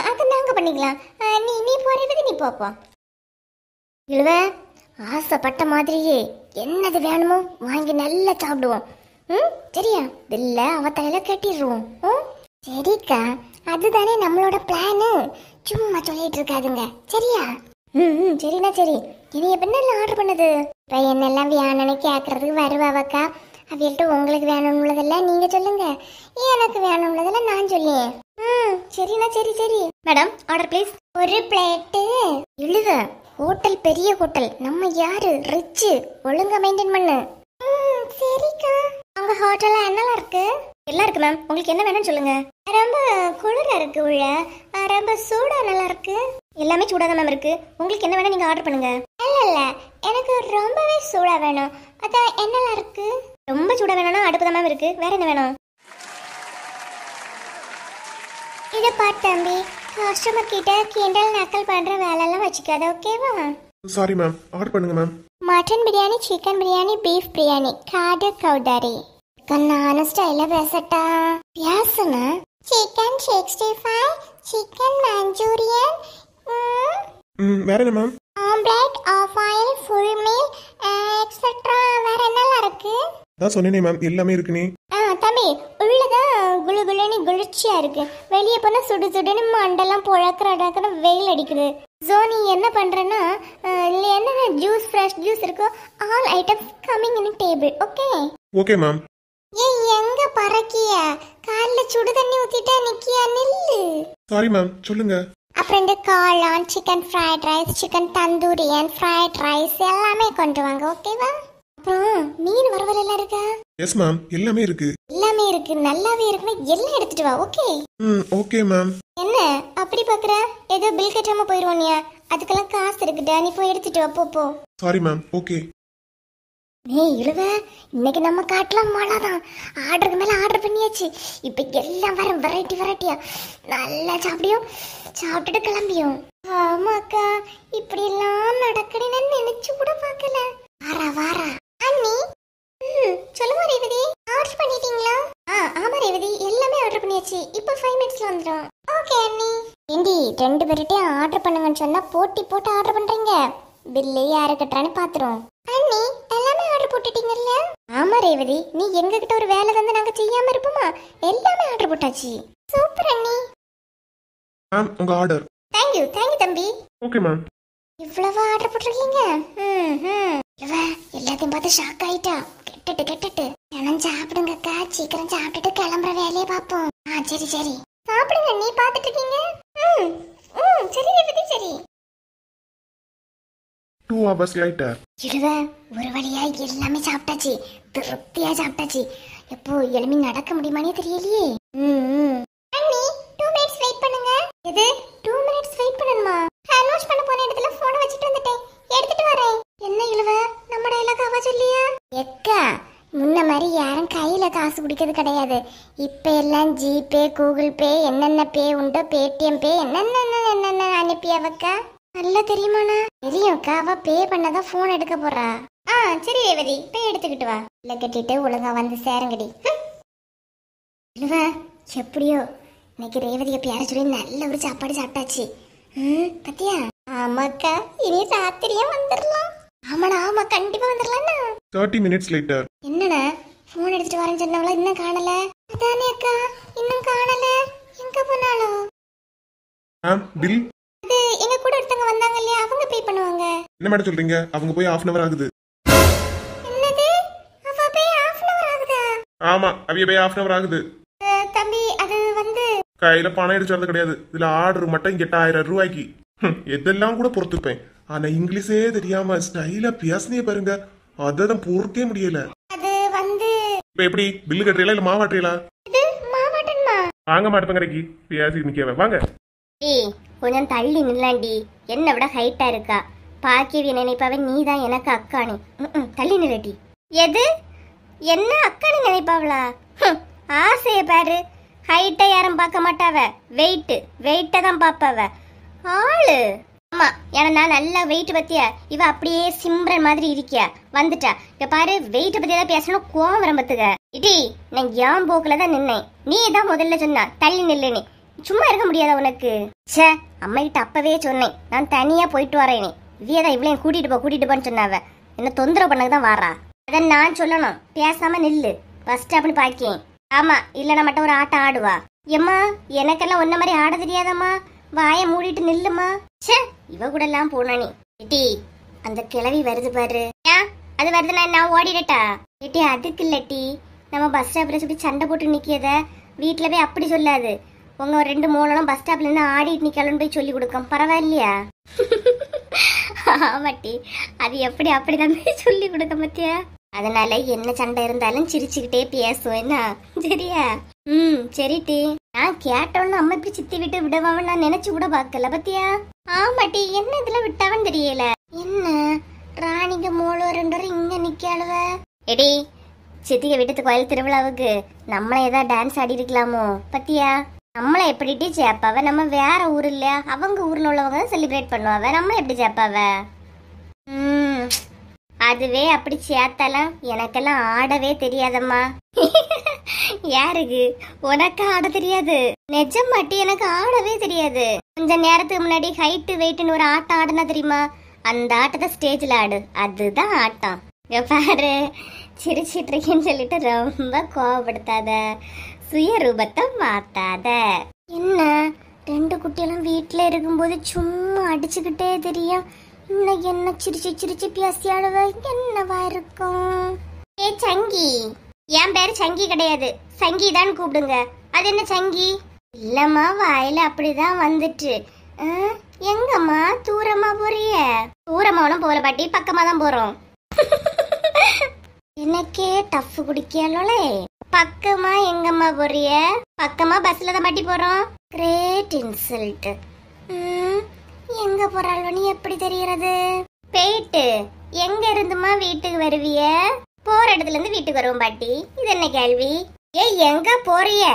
அது நாங்க பண்ணிக்கலாம். நீ போறது நீ போப்போ. இழுவ, ஆசைப்பட்ட மாதிரியே என்னது வேணுமோ வாங்கி நல்லா சாப்பிடுவோம். சரியா? பில்ல அவ தலையில கட்டிடுவோம். சரிக்கா, அதுதானே நம்மளோட பிளானு. சும்மா சொல்லிட்டு இருக்காதுங்க, சரியா? சரிண்ணா சரி. இனி எப்படின்னா ஆர்டர் பண்ணது? இப்போ என்னெல்லாம் வேணும்னு கேட்கறதுக்கு வருவாக்கா. அவியல்கிட்ட உங்களுக்கு வேணும்னதெல்லாம் நீங்க சொல்லுங்க, எனக்கு வேணும்னதெல்லாம் நான் சொல்லியேன். சரிண்ணா சரி. Madam, order please. ஒரு பிளேட்டு. இழுவ, ஹோட்டல் பெரிய ஹோட்டல், நம்ம யாரு ரிச்சு, ஒழுங்கா மெயின்டைன் பண்ணு. சரிக்கா. உங்க ஹோட்டல்ல என்னலாம் இருக்கு? எல்லாம் இருக்கு மேம். உங்களுக்கு என்ன வேணும்னு சொல்லுங்க. ரொம்ப குளிரா இருக்கு உள்ள, ரொம்ப சூடா நல்லா இருக்கு. எல்லாமே சூடா தான் மேம் இருக்கு. உங்களுக்கு என்ன வேணும் நீங்க ஆர்டர் பண்ணுங்க. இல்ல, எனக்கு ரொம்பவே சூடா வேணும். அதான் என்னலாம் இருக்கு? ரொம்ப சூடா வேணும்னா அடுப்பு தான் மேம் இருக்கு. வேற என்ன வேணும்? இதை பாரு தம்பி, கஸ்டமர் கிட்ட கிண்டல் நக்கல் பண்ற வேலையெல்லாம் வச்சுக்காத, ஓகேவா? சாரி மேம், ஆர்டர் பண்ணுங்க ma'am. Mutton biryani, chicken biryani, beef biryani, காடு கவுதாரி. நானு ஸ்டைல பேசட்டா? பேசுனா சிக்கன் 65, சிக்கன் மஞ்சூரியன், வேற என்ன ma'am? Omelette, half oil, full meal, etcetera. வேற என்னலாம் இருக்கு? அதான் சொன்னேனே மேம், எல்லாமே இருக்குனே. தம்பி, உள்ளதான் குளு குளுன்னு குளிர்ச்சியா இருக்கு. வெளியே போனா சுடு சுடுன்னு மண்டெல்லாம் புழக்கிற வெயில் அடிக்குது. ஸோ நீ என்ன பண்றன்னா, என்ன ஜூஸ், ஃப்ரெஷ் ஜூஸ் இருக்கோ all items coming in table, okay? Okay ma'am. ஏய், எங்க பறக்கிய? கால்ல சுடு தண்ணி ஊத்திட்டா நிக்கியா? நில்லு. சாரி மேம், சொல்லுங்க. அப்புறம் இந்த காளான், சிக்கன் ஃப்ரைட் ரைஸ், சிக்கன் தந்தூரியன், ஃப்ரைட் ரைஸ் எல்லாமே கொண்டு வாங்க. ஓகேவா? அப்புறம் மீன் வறுவல் எல்லாம் இருக்கா? எஸ் மேம், எல்லாமே இருக்கு. எல்லாமே இருக்கு, நல்லாவே இருக்குன்னு எல்லாம் எடுத்துட்டு வா. ஓகே? Okay ma'am. என்ன அப்படி பாக்குற? ஏதோ பில் கட்டாம போயிருவோனியா? அதுக்கெல்லாம் காசு இருக்குடா, நீ போய் எடுத்துட்டு வா. போ. Sorry ma'am. ஓகே. இழுவ, இன்னைக்கு நம்ம காட்டலாம் மழைதான். ஆர்டருக்கு மேல ஆர்டர் பண்ணியாச்சு. இப்ப எல்லாம் வர வெரைட்டியா நல்லா சாப்பிட்டுட்டு கிளம்பியும். ஆமாக்கா, இப்படி எல்லாம் நடக்கணும்னு நினைச்சு கூட பாக்கல. வாரா அண்ணி. சொல்லுங்க ரேவதி, ஆர்டர் பண்ணிட்டீங்களா? ஆமா ரேவதி, எல்லாமே ஆர்டர் பண்ணியாச்சு. இப்போ 5 மினிட்ஸ்ல வந்துடும். ஓகே அண்ணி. ஏண்டி 2 பேர்கிட்டயும் ஆர்டர் பண்ணுங்கன்னு சொன்னா போட்டி போட்டு ஆர்டர் பண்றீங்க? பில்லு யாரு கட்டுறான்னு பாத்துறோம். அண்ணி, எல்லாமே ஆர்டர் போட்டுட்டீங்கல்ல? ஆமா ரேவதி, நீ எங்க கிட்ட ஒரு வேலை வந்து நாங்க செய்யாம இருப்போமா? எல்லாமே ஆர்டர் போட்டாச்சு. சூப்பர் அண்ணி. மேம், உங்க ஆர்டர். தேங்க்யூ தம்பி. Okay ma'am. இவ்வளவு ஆர்டர் போட்டிருக்கீங்க? எல்லாத்தையும் பார்த்து ஷாக் ஆயிட்டா. கெட்டுட்டு எல்லாம் சாப்பிடுங்கக்கா, சீக்கிரம் சாப்பிட்டுட்டு கிளம்புற வேலையை பார்ப்போம். சரி சாப்பிடுங்க. நீ பார்த்துட்டு இருக்கீங்க? சரி ரேவதி, சரி. 2 hours later. ஒரு வழியா எல்லாமே சாப்பிட்டாச்சு, திருப்தியா சாப்பிட்டாச்சு. எப்போ எலும்பி நடக்க முடியுமானே தெரியலையே. அண்ணி, 2 மினிட்ஸ் வெயிட் பண்ணுங்க. எது 2 மினிட்ஸ் வெயிட் பண்ணணுமா? ஹேண்ட் வாஷ் பண்ண போன இடத்துல போனை வச்சிட்டு வந்துட்டேன், எடுத்துட்டு வரேன். என்ன இழுவ, நம்ம டயலாக் அவ சொல்லியா? எக்கா, முன்ன மாதிரி யாரும் கையில காசு குடிக்கிறது கிடையாது. இப்ப எல்லாம் ஜிபே, கூகுள் பே, என்னென்ன பே உண்டோ, பேடிஎம் பே, என்னென்ன அனுப்பியாவக்கா. நல்லா தெரியுமாண்ணா? தெரியும்க்கா, அவ பே பண்ணதான் போன் எடுக்க போறா. சரி ரேவதி, பே எடுத்துக்கிட்டு வா. இல்ல கட்டிட்டு ஒழுங்கா வந்து சேருங்கடி. இழுவ, எப்படியோ இன்னைக்கு ரேவதியை பேர சொல்லி நல்ல ஒரு சாப்பாடு சாப்பிட்டாச்சு. பத்தியா? ஆமாக்கா, இனி ராத்திரியா வந்துடலாம். ஆமா, கண்டிப்பா வந்துடலாம்ண்ணா. 30 minutes later. என்னண்ணா, போன் எடுத்துட்டு வரேன்னு சொன்னவள இன்னும் காணல? அதானே அக்கா, இன்னும் காணல. எங்க போனாலும்? Ma'am, bill. அது எங்க கூட ஒருத்தவங்க வந்தாங்க இல்லையா, அவங்க பே பண்ணுவாங்க. என்ன மேடம் சொல்றீங்க? அவங்க போய் 1/2 hour ஆகுது. என்னது? அவ பே 1/2 hour ஆகுதா? ஆமா, அவிய போய் 1/2 hour ஆகுது. தம்பி, அது வந்து கையில பணம் எடுத்து வரது கிடையாது. இதுல ஆர்டர் மட்டும் 8000 ரூபாய்க்கு. எதெல்லாம் கூட பொறுத்துப்பேன். ஆனா இங்கிலீஷே தெரியாம ஸ்டைலா பேசுனே பாருங்க, அதான் பொறுக்கே முடியல. அது வந்து இப்ப எப்படி பில்லு கட்டுறீங்களா இல்ல மாவாட்டுறீங்களா? இது மாவாட்டன்மா. வாங்க மாட்டேன் கடைக்கு பேசி நிக்கவே வாங்க. கொஞ்சம் தள்ளி நில்லாண்டி, என்ன விட ஹைட்டா இருக்கா. பாக்கியவி நினைப்பாவே நீதான் எனக்கு அக்கானு. தள்ளி நில்லடி. எது என்ன அக்கானு நினைப்பாவளா? ஆசைய பாரு. ஹைட்டை யாரும் பார்க்க மாட்டாவ, வெயிட்ட தான் பாப்பாவ ஆளு. ஆமா, ஏன்னா நான் நல்லா வெயிட் பத்தியா, இவ அப்படியே சிம்ரன் மாதிரி இருக்கியா. வந்துட்டா இங்க பாரு, வெயிட் பத்தி ஏதாவது பேசணும் கோவம் வரம்பத்துக்க. இடி, நான் ஏன் போக்குல தான் நின்னேன். நீ தான் முதல்ல சொன்னா தள்ளி நில்லுன்னு. சும்மா இருக்க முடியாதா உனக்கு? சே, அம்மா கிட்ட அப்பவே சொன்னேன் நான் தனியா போயிட்டு வரேனே. இவ்வியதான் இவ்வளையும் கூட்டிட்டு போன்னு சொன்னாவ. என்ன தொந்தரவு பண்ணதான் வாரா. அத நான் சொல்லணும், பேசாம நில்லு பஸ் ஸ்டாப்னு பாக்கேன். ஆமா, இல்லனா மட்டும் ஒரு ஆட்டம் ஆடுவா. எம்மா, எனக்கெல்லாம் ஒன்ன மாதிரி ஆட தெரியாதம்மா. வாய மூடிட்டு நில்லுமா. சே, இவ கூட எல்லாம் போனானே. இட்டி, அந்த கிளவி வருது பாரு. ஏன் அது வருதுன்னா நான் ஓடிடட்டா? இட்டி, அதுக்கு இல்லட்டி, நம்ம பஸ் ஸ்டாப்ல சொல்லி சண்டை போட்டு நிக்கியத வீட்டுல போய் அப்படி சொல்லாது. உங்க 2 மூலம் பஸ் ஸ்டாப்ல இருந்து ஆடிட்டு நிக்கலன்னு போய் சொல்லி கொடுக்கும். பரவாயில்லையா? ஆமாட்டி, அது எப்படி அப்படிதான் போய் சொல்லி கொடுக்க பத்தியா. அதனால என்ன சண்டை இருந்தாலும் சிரிச்சுக்கிட்டே பேசுவேன். என்ன சரியா? சரிட்டி. நான் கேட்டோன்னு அம்மா இப்படி சித்தி விட்டு விடவான்னு நான் நினைச்சு கூட பாக்கல பத்தியா. ஆமாட்டி, என்ன இதுல விட்டாவன்னு தெரியல. என்ன ராணிங்க மூலம் 2 பேரும் இங்க நிக்காளுவ. எடி, சித்திக வீட்டு கோயில் திருவிழாவுக்கு நம்மள ஏதாவது டான்ஸ் ஆடி இருக்கலாமோ பத்தியா. நம்மள எப்படி சேப்பாவ? நம்ம வேற ஊர் இல்ல, அவங்க ஊர்ல உள்ளவங்க தான் செலிப்ரேட் பண்ணுவாவ. நம்மள எப்படி சேப்பாவ? அதுவே அப்படி சேர்த்தாலாம் எனக்கெல்லாம் ஆடவே தெரியாதம்மா. யாருக்கு? உனக்கு ஆட தெரியாது? நிஜம் மாட்டி, எனக்கு ஆடவே தெரியாது. கொஞ்ச நேரத்துக்கு முன்னாடி ஹைட்டு வெயிட்னு ஒரு ஆட்டம் ஆடுனா தெரியுமா? அந்த ஆட்டத்தை ஸ்டேஜ்ல ஆடு, அதுதான் ஆட்டம். பாரு, சிரிச்சிட்டு இருக்கேன்னு சொல்லிட்டு ரொம்ப கோவப்படுத்தாத, சுயரூபத்தை மாத்தாத. என்ன 2 குட்டியெல்லாம் வீட்டுல இருக்கும்போது சும்மா அடிச்சுக்கிட்டே தெரியும். இன்னைக்கு என்ன சிரிச்சு பேசியாளுவ, என்னவா இருக்கும்? ஏ சங்கி, என் பேரு சங்கி கிடையாது, சங்கிதான் கூப்பிடுங்க. அது என்ன சங்கி? இல்லம்மா, வாயில அப்படிதான் வந்துட்டு. எங்கம்மா தூரமா போறிய? தூரமானும் போல பாட்டி, பக்கமா தான் போறோம். எனக்கே டஃப் குடிக்கலோலே. பக்கமா எங்கம்மா போறிய? பக்கமா பஸ்ல தான் பாட்டி போறோம். Great insult. எங்க போறாள்வனி எப்படி தெரியறது? போயிட்டு எங்க இருந்துமா வீட்டுக்கு வருவிய? போற இடத்துல இருந்து வீட்டுக்கு வருவோம் பாட்டி. இது என்ன கேள்வி? ஏய் எங்க போறிய?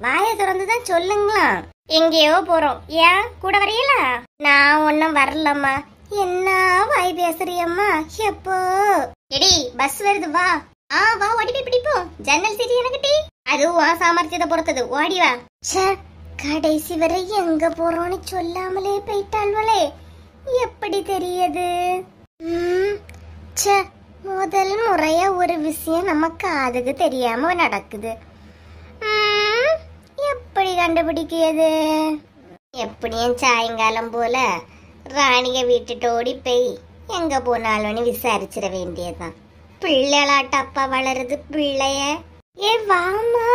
வாயை திறந்துதான் சொல்லுங்களா. எங்கேயோ போறோம். ஏன் கூட வரையலா? நான் ஒன்னும் வரலம்மா. என்ன வாய் பேசுறியம்மா? எப்போ எடி பஸ் வருது வா. வா ஓடி போய் பிடிப்போம். ஜன்னல் சீட்டு எனக்கு டி. அதுவும் சாமர்த்தியத்தை பொறுத்தது. ஓடி வா. கடைசி வரை எங்க போறோம்னு சொல்லாமலே போயிட்டாள்வளே. எப்படி தெரியுது? முதல் முறையா ஒரு விஷயம் நம்ம காதுக்கு தெரியாம நடக்குது. எப்படி கண்டுபிடிக்கிறது? எப்படியும் சாயங்காலம் போல ராணிய வீட்டுட்டு ஓடி போய் எங்க போனாலும் விசாரிச்சிட வேண்டியதுதான். பிள்ளைகளாட்ட அப்பா வளருது பிள்ளைய. ஏ வாமா,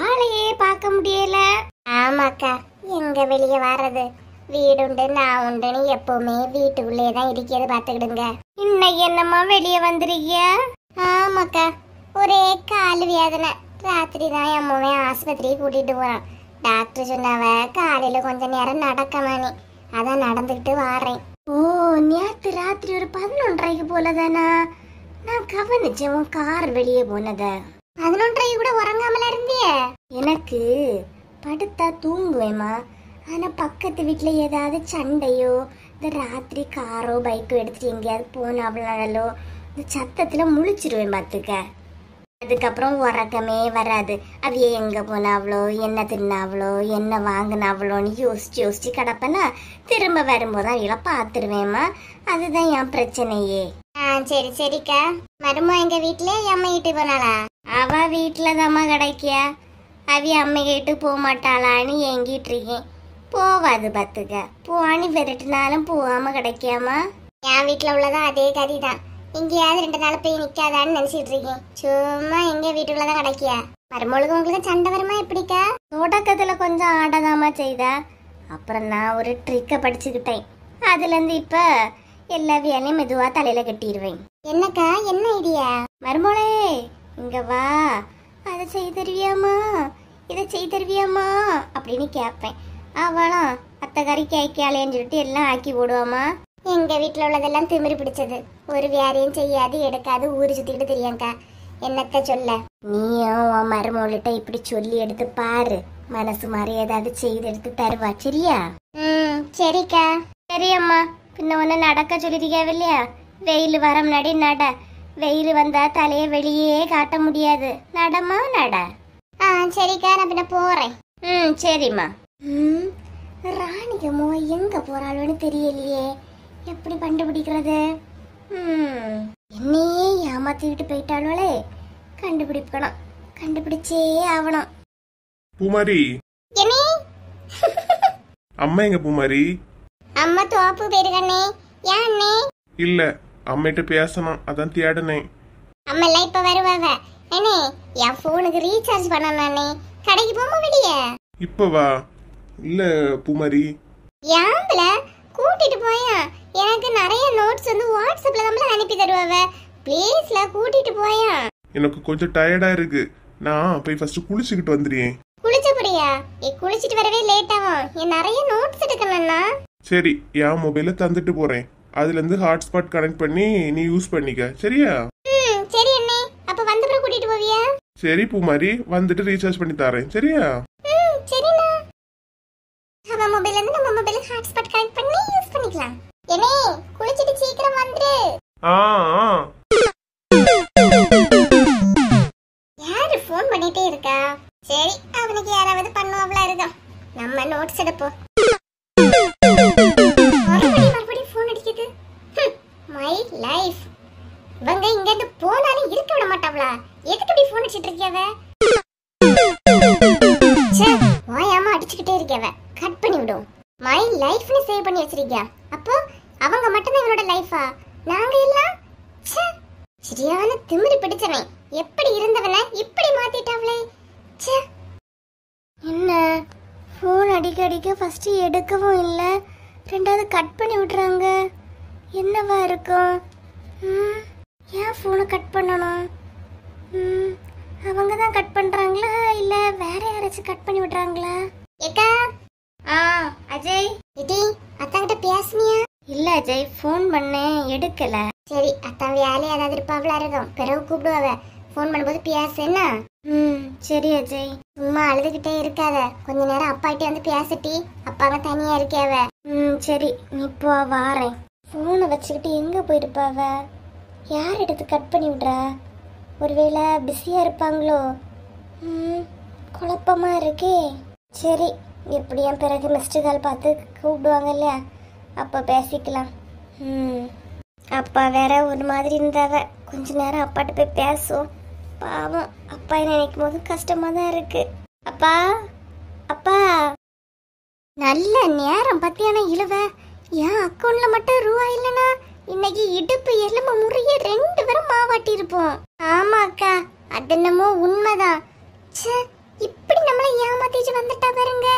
ஆளையே பார்க்க முடியல. ஆமாக்கா, எங்க வெளியே வர்றது? வீடுண்டு நான் உண்டுன்னு எப்பவுமே வீட்டுக்குள்ளேதான் இருக்கிறது பாத்துக்கிடுங்க. இன்னைக்கு என்னம்மா வெளியே வந்துருக்கிய? ஆமாக்கா, ஒரே கால் வேதனை. ராத்திரி தான் அம்மாவே ஆஸ்பத்திரியை கூட்டிட்டு போறான். டாக்டர் சொன்னாவ காலையில கொஞ்ச நேரம் நடக்கமானி. அதான் நடந்துகிட்டு வாரேன். ஓ, நேற்று ராத்திரி ஒரு 11:30 போலதானா? நான் கவனிச்சேன் உன் கார் வெளியே போனத. 11:30 கூட உறங்காமல இருந்திய? எனக்கு படுத்தா தூங்குவேமா. ஆனா பக்கத்து வீட்டுல ஏதாவது சண்டையோ, இந்த ராத்திரி காரோ பைக்கோ எடுத்துட்டு எங்கேயாவது போனாவளோ இந்த சத்தத்துல முழிச்சிருவேன் பாத்துக்க. அதுக்கப்புறம் உறக்கமே வராது. அவைய எங்க போனாவளோ, என்ன தின்னாவளோ, என்ன வாங்கினாவளோன்னு யோசிச்சு கிடப்பனா திரும்ப வரும்போது அவையில பாத்துருவேம்மா. அதுதான் என் பிரச்சனையே. சரி சரிக்கா. மருமா எங்க வீட்டுல அம்மா வீட்டு போனாளா? அவ வீட்டுலதாம்மா கிடைக்கியா. அவைய அம்மை கேட்டு போக மாட்டாளான்னு ஏங்கிட்டு இருக்கேன். போவாது பத்துக்க. போவானி விரட்டினாலும் போகாம கிடைக்காமா. என் வீட்டுல உள்ளதான் அதே கதிதான். எங்கேயாவது 2 நாள் போய் நிக்காதான்னு நினைச்சிட்டு இருக்கேன். சும்மா எங்க வீட்டுக்குள்ளதான் கிடைக்கியா. மருமொழுக்கு உங்களுக்கு சண்டை வருமா எப்படிக்கா? தொடக்கத்துல கொஞ்சம் ஆடதாமா செய்தா. அப்புறம் நான் ஒரு ட்ரிக்க படிச்சுக்கிட்டேன். அதுல இருந்து இப்ப எல்லா வேலையும் மெதுவா தலையில கட்டிடுவேன். என்னக்கா, என்ன ஐடியா? மருமோளே இங்க வா. அதை செய்து தருவியாமா, இதை செய்து தருவியாமா அப்படின்னு கேட்பேன். அவளும் அத்தக்காரி கேட்காளேன்னு சொல்லிட்டு எல்லாம் ஆக்கி போடுவாமா. எங்க வீட்டுல உள்ளதெல்லாம் திமிரு பிடிச்சது. ஒரு வேறையும் செய்யாது எடுக்காது ஊரு சுத்திக்கிட்டு தெரியாங்கா. என்னத்த சொல்ல? நீயும் உன் மருமோள்கிட்ட இப்படி சொல்லி எடுத்து பாரு. மனசு மாதிரி ஏதாவது செய்து எடுத்து தருவா. சரியா? சரிக்கா. சரியம்மா. பின்ன ஒன்னு நடக்க சொல்லிருக்காவ இல்லையா? வெயில் வர முன்னாடி நட. வெயில் வந்தா தலைய வெளியே காட்ட முடியாது. நடமா நட. சரிக்கா, நான் பின்ன போறேன். சரிம்மா. ராணிகமோ எங்க போறாளோன்னு தெரியலையே. எப்படி கண்டுபிடிக்கிறது? என்னையே ஏமாத்திக்கிட்டு போயிட்டாளோலே. கண்டுபிடிக்கணும், கண்டுபிடிச்சே ஆகணும். பூமாரி, அம்மா எங்க பூமாரி? அம்மா தோப்பு போயிருக்கண்ணே. ஏன் அண்ணே? இல்ல, அம்மிட்ட பேசணும், அதான் தேடுனேன். அம்மா எல்லாம் இப்ப வருவாங்க. அண்ணே, என் போனுக்கு ரீசார்ஜ் பண்ணணும் அண்ணே. கடைக்கு போமா வெளிய? இப்ப வா. இல்ல பூமாரி, ஏம்பல கூட்டிட்டு போயா. எனக்கு நிறைய நோட்ஸ் வந்து வாட்ஸ்அப்ல நம்மள அனுப்பி தருவாவ. ப்ளீஸ்ல கூட்டிட்டு போயா. எனக்கு கொஞ்சம் டயர்டா இருக்கு. நான் போய் ஃபர்ஸ்ட் குளிச்சுக்கிட்டு வந்துறேன். குளிச்சபடியா? குளிச்சிட்டு வரவே லேட் ஆகும். என் நிறைய நோட்ஸ் எடுக்கணும்னா. சரி, என் மொபைல தந்துட்டு போறேன். அதுல இருந்து ஹாட்ஸ்பாட் கனெக்ட் பண்ணி நீ யூஸ் பண்ணிக்க. சரியா? சரி அண்ணே. அப்ப வந்து அப்புறம் கூட்டிட்டு போவியா? சரி பூமாரி, வந்துட்டு ரீசார்ஜ் பண்ணி தரேன். சரியா? சரிண்ணா. நம்ம மொபைல்ல இருந்து நம்ம மொபைலுக்கு ஹாட்ஸ்பாட் கனெக்ட் பண்ணி யூஸ் பண்ணிக்கலாம். ஏனே குளிச்சிட்டு சீக்கிரம் வந்துரு. யாரு ஃபோன் பண்ணிட்டே இருக்கா? சரி, அவனுக்கு யாராவது பண்ணுவாங்களா இருக்கா. நம்ம நோட்ஸ் எடுப்போம். மறுபடியும் ஃபோன் அடிக்குது. My life. இவங்க இங்க இருந்து போனாலும் இருக்க விட மாட்டாங்களா? எதுக்கு இப்படி ஃபோன் அடிச்சிட்டு இருக்கியவ? வாயாம அடிச்சுக்கிட்டே இருக்கவ. கட் பண்ணி விடும். மை லைஃப்னு சேவ் பண்ணி வச்சிருக்கியா? அப்போ அவங்க மட்டும் தான் இவனோட லைஃபா? நாங்க எல்லாம் சரியான திமிரு பிடிச்சவன். எப்படி இருந்தவன இப்படி மாத்திட்டாவளே. என்ன ஃபோன் அடிக்க அடிக்க ஃபர்ஸ்ட் எடுக்கவும் இல்லை, ரெண்டாவது கட் பண்ணி விடுறாங்க. என்னவா இருக்கும்? ஏன் ஃபோனை கட் பண்ணணும்? அவங்க தான் கட் பண்றாங்களா இல்ல வேற யாராச்சும் கட் பண்ணி விடுறாங்களா? ஏக்கா. அஜய் இடி அத்தாங்கிட்ட பேசுனியா? இல்ல அஜய், ஃபோன் பண்ணேன் எடுக்கல. சரி, அத்தான் வேலையா ஏதாவது இருப்பாவளா இருக்கும், பிறகு கூப்பிடுவாவ. ஃபோன் பண்ணும்போது பேசு என்ன? சரி அஜய். சும்மா அழுதுகிட்டே இருக்காத, கொஞ்ச நேரம் அப்பாகிட்டே வந்து பேசிட்டி. அப்பாங்க தனியா இருக்காவ. சரி, நீ போ, வாரேன். ஃபோனை வச்சுக்கிட்டு எங்க போயிருப்பாவ? யார் எடுத்து கட் பண்ணி விடுறா? ஒருவேளை பிஸியா இருப்பாங்களோ? குழப்பமா இருக்கே. சரி, எப்படியும் பிறகு மிஸ்டு கால் பார்த்து கூப்பிடுவாங்க இல்லையா, அப்போ பேசிக்கலாம். அப்பா வேற ஒரு மாதிரி இருந்தாவ. கொஞ்ச நேரம் அப்பாட்ட போய் பேசும். பாவம், அப்பா நினைக்கும் போது கஷ்டமா தான் இருக்கு. அப்பா, அப்பா, நல்ல நேரம் பத்தியான இழுவ. என் அக்கௌண்ட்ல மட்டும் ரூபா இல்லைன்னா இன்னைக்கு இடுப்பு எலும்பு முறிய 2 பேரும் மாவாட்டி இருப்போம். ஆமா அக்கா, அது என்னமோ உண்மைதான். ச்சே, இப்படி நம்மள ஏமாத்திச்சு வந்துட்டா பாருங்க.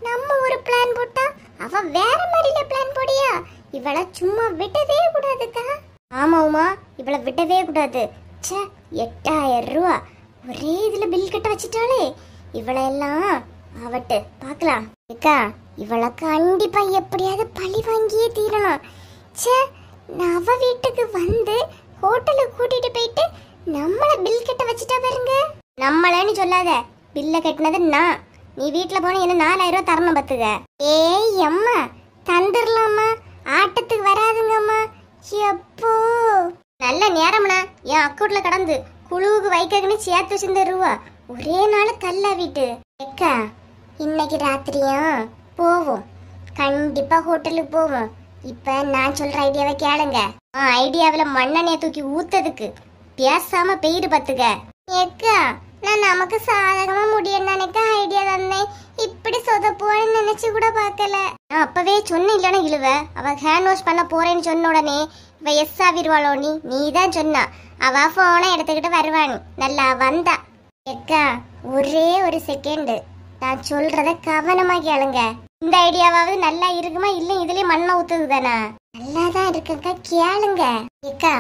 நம்ம ஒரு பிளான் போட்டா அவ வேற மாதிரில பிளான் போடியா. இவள சும்மா விடவே கூடாதுக்கா. ஆமா உமா, இவள விடவே கூடாது. ச்சே, 8000 ரூபா ஒரே இதுல பில் கட்ட வச்சிட்டாளே. இவள எல்லாம் அவட்டு பார்க்கலாம். அக்கா, இவள கண்டிப்பா எப்படியாவது பழி வாங்கியே தீரணும். ச்சே, அவ வீட்டுக்கு வந்து ஹோட்டலுக்கு கூட்டிட்டு போயிட்டு நம்மள பில் கட்ட வச்சிட்டா பாருங்க. நம்மளன்னு சொல்லாத, பில்ல கட்டினது நான். நீ வீட்டுல போன என்ன 4000 ரூபா தரணும் பத்துக்க. ஏய் அம்மா, தந்துடலாமா? ஆட்டத்துக்கு வராதுங்கம்மா. எப்போ நல்ல நேரம்னா என் அக்கௌண்ட்ல கடந்து குழுவுக்கு வைக்கன்னு சேர்த்து வச்சிருந்த ரூபா ஒரே நாள் கல்லா வீட்டு. அக்கா, இன்னைக்கு ராத்திரியும் போவோம், கண்டிப்பா ஹோட்டலுக்கு போவோம். இப்ப நான் சொல்ற ஐடியாவை கேளுங்க. ஐடியாவில மண்ணெண்ணெய தூக்கி ஊத்ததுக்கு பேசாம பெயிரு பத்துக்க. ஏக்கா, நான் நமக்கு சாதகமா முடியும் நினைக்க ஐடியா தந்தேன். இப்படி சொதப்புவான்னு நினைச்சு கூட பார்க்கல. நான் அப்பவே சொன்னேன் இல்லைன்னா இழுவ. அவ ஹேண்ட் வாஷ் பண்ண போறேன்னு சொன்ன உடனே இவ எஸ் ஆவிடுவாளோ. நீ தான் சொன்னா. அவ போனை எடுத்துக்கிட்டு வருவானு. நல்லா வந்தா. ஏக்கா, ஒரே ஒரு செகண்ட், நான் சொல்றத கவனமா கேளுங்க. இந்த ஐடியாவாவது நல்லா இருக்குமா இல்ல இதுலயே மண்ணை ஊத்துது தானா? நல்லாதான் இருக்குக்கா, கேளுங்க. ஏக்கா,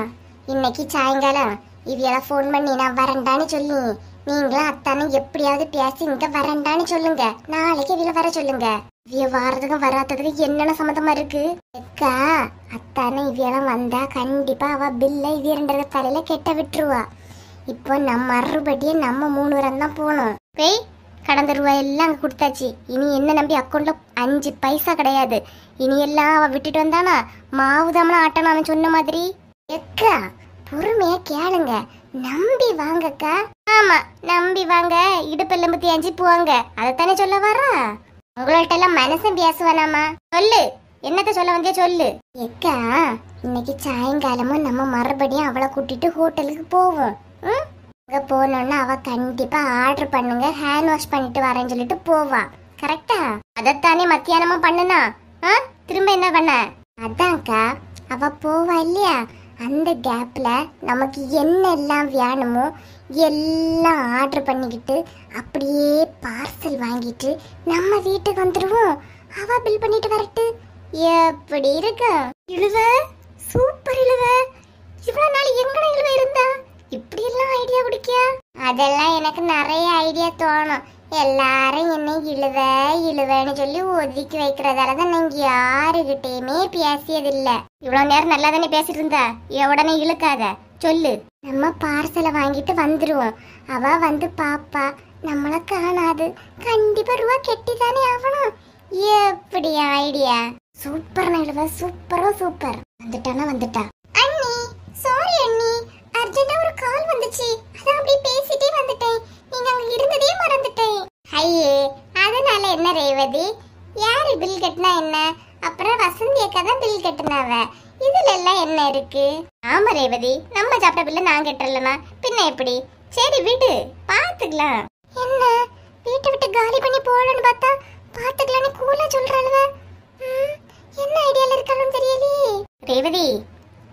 இன்னைக்கு சாயங்காலம் இவையெல்லாம் ஃபோன் பண்ணி நான் வரண்டான்னு சொல்லி நீங்களும் அத்தானும் எப்படியாவது பேசி இங்க வரண்டான்னு சொல்லுங்க. நாளைக்கு இவையில வர சொல்லுங்க. இவைய வாரதுக்கும் வராததுக்கு என்னென்ன சம்மந்தமா இருக்கு? ஏக்கா, அத்தானு இவையெல்லாம் வந்தா கண்டிப்பா அவ பில்ல இவ 2 தலையில கெட்ட விட்டுருவா. இப்போ நம்ம மறுபடியும் நம்ம 3 பேரும் தான் போகணும். போய் கடந்த ரூபாய் எல்லாம் அங்க கொடுத்தாச்சு. இனி என்ன நம்பி அக்கௌண்ட்ல 5 பைசா கிடையாது. இனி எல்லாம் அவ விட்டுட்டு வந்தானா மாவுதாமலாம் ஆட்டணும் அவன் சொன்ன மாதிரி. எக்கா, பொறுமையா கேளுங்க, நம்பி வாங்கக்கா. ஆமா, நம்பி வாங்க. இடுப்பெல்லாம் 5 போவாங்க. அதைத்தானே சொல்ல வரா? உங்கள்ட்ட எல்லாம் மனசன் பேசுவானாமா? சொல்லு, என்னத்த சொல்ல வந்தியா சொல்லு. எக்கா, இன்னைக்கு சாயங்காலமும் நம்ம மறுபடியும் அவளை கூட்டிட்டு ஹோட்டலுக்கு போவோம். அங்க போனோன்னா அவ கண்டிப்பா ஆர்டர் பண்ணுங்க, ஹேண்ட் வாஷ் பண்ணிட்டு வரேன்னு சொல்லிட்டு போவா. கரெக்டா? அதத்தானே மத்தியானமா பண்ணுனா. திரும்ப என்ன பண்ண? அதான்க்கா, அவ போவா இல்லையா, அந்த கேப்ல நமக்கு என்னெல்லாம் வேணுமோ எல்லாம் ஆர்டர் பண்ணிக்கிட்டு அப்படியே பார்சல் வாங்கிட்டு நம்ம வீட்டுக்கு வந்துடுவோம். அவ பில் பண்ணிட்டு வரட்டு. எப்படி இருக்கு இழுவ? சூப்பர் இழுவ. இவ்வளவு நாள் எங்கட இழுவ இருந்தா? இப்படி எல்லாம் ஐடியா குடிக்கியா? அதெல்லாம் எனக்கு நிறைய ஐடியா தோணும். எல்லாரும் என்ன இழுவேன்னு சொல்லி ஒதுக்கி வைக்கிறதாலதான் நீங்க யாருகிட்டயுமே பேசியதில்ல. இவ்வளவு நேரம் நல்லா தானே பேசிட்டு இருந்தா, உடனே இழுக்காத, சொல்லு. நம்ம பார்சலை வாங்கிட்டு வந்துருவோம். அவ வந்து பாப்பா, நம்மள காணாது. கண்டிப்பா ரூபா கெட்டிதானே ஆகணும். எப்படி ஐடியா? சூப்பர் இழுவ, சூப்பரோ சூப்பர். வந்துட்டா. அண்ணி, சாரி அண்ணி, அர்ஜென்ட்டா ஒரு கால் வந்துச்சு, அதான் அப்படியே பேசிட்டே வந்துட்டேன். நீங்க அங்க இருந்ததே மறந்துட்டேன். ஐயே, அதனால என்ன ரேவதி? யாரு பில் கட்டினா என்ன? அப்புறம் வசந்தி அக்கா தான் பில் கட்டினாவ. இதுல எல்லாம் என்ன இருக்கு? ஆமா ரேவதி, நம்ம சாப்பிட்ட பில்ல நான் கட்டலனா பின்ன எப்படி? சரி விடு, பாத்துக்கலாம். என்ன வீட்டை விட்டு காலி பண்ணி போகலன்னு பார்த்தா பாத்துக்கலான்னு கூலா சொல்றாளுவ. என்ன ஐடியால இருக்காலும் தெரியலையே. ரேவதி,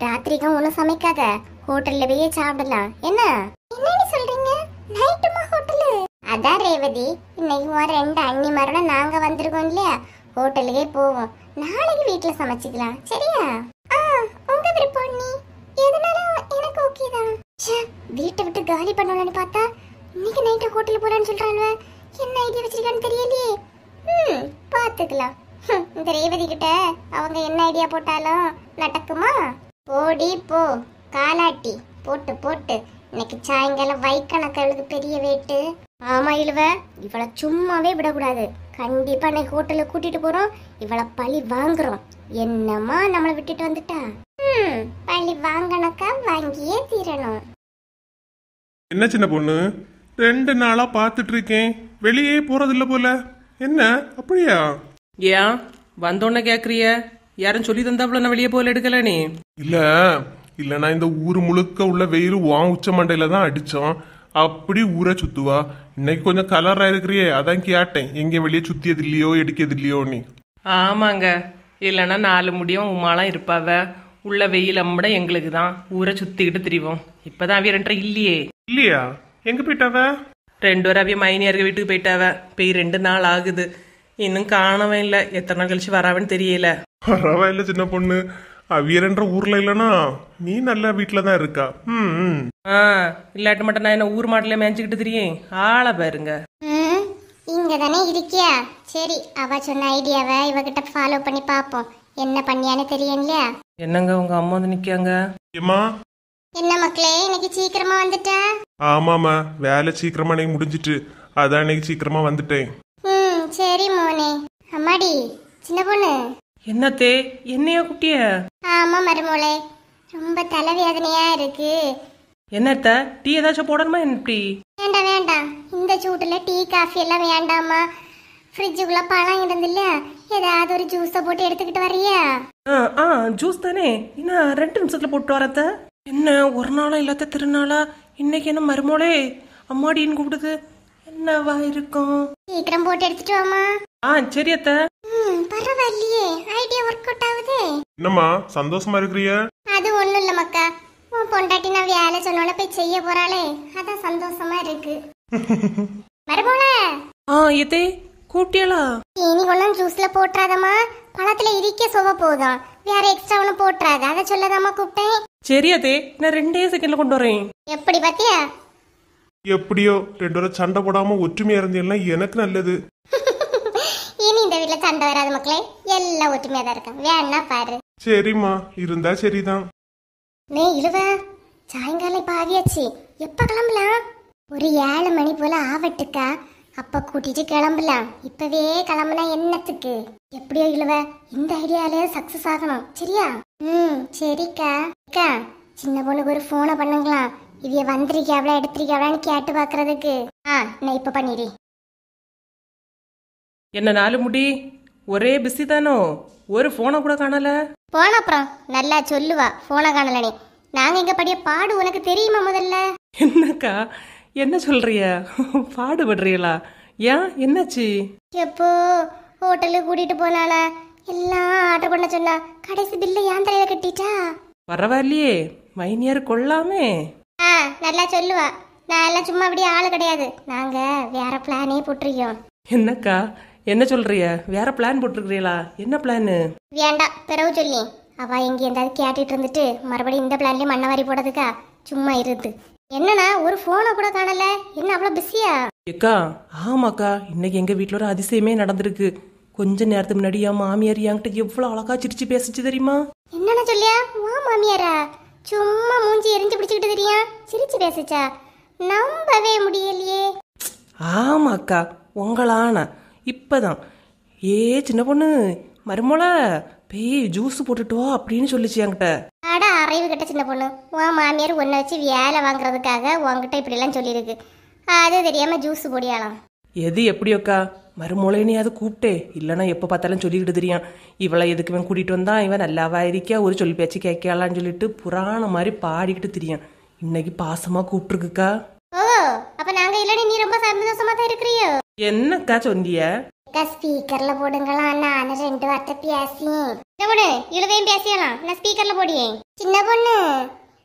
ராத்திரிக்கும் ஒன்னும் சமைக்காத, ஹோட்டல்ல போய் சாப்பிடலாம். என்னன்னு சொல்றீங்க? நைட்டுமா ஹோட்டலு? அதான் ரேவதி, இன்னைக்கு 2 அண்ணிமாரோட நாங்க வந்திருக்கோம் இல்லையா, ஹோட்டலுக்கே போவோம். நாளைக்கு வீட்டுல சமைச்சுக்கலாம். சரியா? உங்க விருப்பம். நீ எதுனாலும் எனக்கு ஓகே தான். வீட்டை விட்டு காலி பண்ணலாம்னு பார்த்தா இன்னைக்கு நைட்டு ஹோட்டல் போறான்னு சொல்றாங்க. என்ன ஐடியா வச்சிருக்கான்னு தெரியலையே. பாத்துக்கலாம். இந்த ரேவதி கிட்ட அவங்க என்ன ஐடியா போட்டாலும் நடக்குமா? போடி போ காலாட்டி போட்டு போட்டு இன்னைக்கு சாயங்காலம் வைக்கணக்கு பெரிய வேட்டு. ஆமா இழுவ, இவளை சும்மாவே விடக்கூடாது. கண்டிப்பா இன்னைக்கு ஹோட்டலுக்கு கூட்டிட்டு போறோம். இவளை பழி வாங்குறோம். என்னமா நம்மளை விட்டுட்டு வந்துட்டா? பழி வாங்கணக்கா வாங்கியே தீரணும். என்ன சின்ன பொண்ணு, 2 நாளா பாத்துட்டு இருக்கேன், வெளியே போறதில்ல போல. என்ன அப்படியா? ஏன் வந்தோன்ன கேக்குறிய? யாரும் சொல்லி தந்தாப்புல நான் வெளியே போல எடுக்கல நீ? இல்லனா இந்த ஊர் முழுக்க உள்ள வெயில் உச்ச மண்டையில தான் அடிச்சோம். அப்படி ஊரை சுத்துவா. இன்னைக்கு கொஞ்சம் கலரா இருக்கிறியே, அதான் கேட்டேன். எங்க வெளியே சுத்தியது இல்லையோ எடுக்கிறது இல்லையோ நீ? ஆமாங்க, இல்லைன்னா 4 முடியும் உமாலாம் இருப்பாவ. உள்ள வெயில் அம்மட எங்களுக்கு தான் ஊரை சுத்திக்கிட்டு திரிவோம். இப்பதான் அவிய 2 இல்லையே. இல்லையா? எங்க போயிட்டாவ? 2 பேரும் அவிய மைனியாருக்கு வீட்டுக்கு போயிட்டாவ. போய் 2 நாள் ஆகுது. இன்னும் காணவே இல்லை. எத்தனை நாள் கழிச்சு வராவன்னு தெரியல. பரவாயில்ல சின்ன பொண்ணு, அவியரன்ற ஊர்ல இல்லனா நீ நல்ல வீட்டுலதான் இருக்கா. இல்லாட்டு மட்டும் நான் என்ன ஊர் மாட்டில மேய்ச்சிக்கிட்டு திரியும். ஆளை பாருங்க. இங்க தானே இருக்கியா? சரி, அவ சொன்ன ஐடியாவை இவகிட்ட ஃபாலோ பண்ணி பாப்போம். என்ன பண்ணியான்னு தெரியும் இல்லையா? என்னங்க உங்க அம்மா வந்து நிக்காங்க? என்ன மக்களே, இன்னைக்கு சீக்கிரமா வந்துட்டா? ஆமாமா, வேலை சீக்கிரமா இன்னைக்கு முடிஞ்சிட்டு, அதான் இன்னைக்கு சீக்கிரமா வந்துட்டேன். சரி மோனே. அம்மாடி சின்ன பொண்ணு. என்னத்தே, என்னையா குட்டிய? ஆமா மருமோளே, ரொம்ப தலைவேதனையா இருக்கு. என்னத்த, டீ ஏதாச்சும் போடணுமா? என்ன டீ? வேண்டாம் வேண்டாம், இந்த சூட்டுல டீ காஃபி எல்லாம் வேண்டாமா. ஃப்ரிட்ஜுக்குள்ள பழம் இருந்து இல்லையா, ஏதாவது ஒரு ஜூஸை போட்டு எடுத்துக்கிட்டு வர்றியா? ஜூஸ் தானே, இன்னும் 2 நிமிஷத்துல போட்டு வரத்த. என்ன ஒரு நாளா இல்லாத திருநாளா இன்னைக்கு என்ன மருமோளே அம்மாடின்னு கூப்பிடுது? என்னவா இருக்கும்? சீக்கிரம் போட்டு எடுத்துட்டு வாமா. சரி அத்த. பரவாயில்லையே, ஐடியா ஒர்க் அவுட் ஆகுது. என்னம்மா சந்தோஷமா இருக்கிறிய? அது ஒண்ணும் இல்ல மக்கா, உன் பொண்டாட்டி நான் வேலை சொன்னோட போய் செய்ய போறாளே, அதான் சந்தோஷமா இருக்கு. மருமோளே. எத்தே கூட்டியலா? இனி ஒன்னும் ஜூஸ்ல போட்டுறாதம்மா, பழத்துல இருக்க சுவ போதும், வேற எக்ஸ்ட்ரா ஒன்னும் போட்டுறாத. அதை சொல்லதாமா கூப்பிட்டேன். சரி அதே, நான் 2 செகண்ட்ல கொண்டு வரேன். எப்படி பாத்தியா? எப்படியோ 2 பேரும் சண்டை போடாம ஒற்றுமையா இருந்தீங்கன்னா எனக்கு நல்லது. இனி இந்த வீட்டுல சண்டை வராது மக்களே, எல்லாம் ஒற்றுமையா தான் இருக்காங்க. வேணா பாரு. சரிம்மா, இருந்தா சரிதான். நீ இழுவ, சாயங்காலம் இப்ப ஆகியாச்சு. எப்ப கிளம்பலாம்? ஒரு 7 மணி போல ஆவட்டுக்கா, அப்ப கூட்டிட்டு கிளம்பலாம். இப்பவே கிளம்புனா என்னத்துக்கு? எப்படியோ இழுவ, இந்த ஐடியாலே சக்சஸ் ஆகணும். சரியா? சரிக்கா. அக்கா, சின்ன பொண்ணுக்கு ஒரு போனை பண்ணுங்களா, இவைய வந்திருக்காவளா எடுத்திருக்காவளான்னு கேட்டு பாக்குறதுக்கு. நான் இப்ப பண்ணிடு. என்ன 4 முடி ஒரே பிஸி தானோ? ஒரு போனை கூட காணல. போன அப்புறம் நல்லா சொல்லுவா போனை காணலனே. நாங்க இங்க படிய பாடு உனக்கு தெரியுமா முதல்ல? என்னக்கா என்ன சொல்றிய? பாடுபடுறீங்களா? ஏன் என்னாச்சு? எப்போ ஹோட்டலுக்கு கூட்டிட்டு போனால எல்லாம் ஆர்டர் பண்ண சொன்னா, கடைசி பில்ல ஏன் தலையில கட்டிட்டா? பரவாயில்லையே, மைனியார் கொள்ளாமே. நல்லா சொல்லுவா. நான் எல்லாம் சும்மா அப்படியே ஆளு கிடையாது, நாங்க வேற பிளானே போட்டிருக்கோம். என்னக்கா என்ன சொல்றிய? வேற பிளான் போட்டிருக்கிறீங்களா? என்ன பிளானு? வேண்டாம், பிறகு சொல்லி. அவ எங்க எந்தாவது கேட்டுட்டு இருந்துட்டு மறுபடியும் இந்த பிளான்லயே மண்ணவாரி போடுறதுக்கா? சும்மா இருந்து. என்னன்னா ஒரு போனை கூட காணல, என்ன அவ்வளவு பிஸியா? ஏக்கா ஆமாக்கா, இன்னைக்கு எங்க வீட்டுல ஒரு அதிசயமே நடந்திருக்கு. கொஞ்ச நேரத்துக்கு முன்னாடி என் மாமியார் என்கிட்ட எவ்வளவு அழகா சிரிச்சு பேசிச்சு தெரியுமா? என்னன்னு சொல்லியா? வா மாமியாரா? சும்மா மூஞ்சி எரிஞ்சு பிடிச்சுக்கிட்டு தெரியா சிரிச்சு பேசிச்சா? நம்பவே முடியலையே. ஆமாக்கா, உங்களான இப்பதான் சின்ன பொண்ணு மருமோள பேய் ஜூஸ் போட்டுட்டு வா அப்படின்னு சொல்லிச்சு என்கிட்ட. அட அறிவு கிட்ட சின்ன பொண்ணு, உன் மாமியார் உன்னை வச்சு வேலை வாங்குறதுக்காக உன்கிட்ட இப்படி எல்லாம் சொல்லியிருக்கு. அது தெரியாம ஜூஸ் போடியாலாம். எது எப்படியோக்கா, மருமோளைனே அதை கூப்பிட்டே, இல்லைன்னா எப்போ பார்த்தாலும் சொல்லிக்கிட்டு தெரியும். இவளை எதுக்கு இவன் கூட்டிகிட்டு வந்தா, இவன் நல்லாவா இருக்கா, ஒரு சொல்லி பேச்சு கேட்கலான்னு சொல்லிட்டு புராணம் மாதிரி பாடிக்கிட்டு தெரியும். இன்னைக்கு பாசமா கூப்பிட்டுருக்குக்கா. ஓ, அப்ப நாங்க இல்லடி நீ ரொம்ப சந்தோஷமா தான் இருக்கிறியோ? என்னக்கா சொன்னிய? ஸ்பீக்கர்ல போடுங்களா, நான் 2 வார்த்தை பேசி இழுவையும் பேசியலாம். நான் ஸ்பீக்கர்ல போடியே. சின்ன பொண்ணு,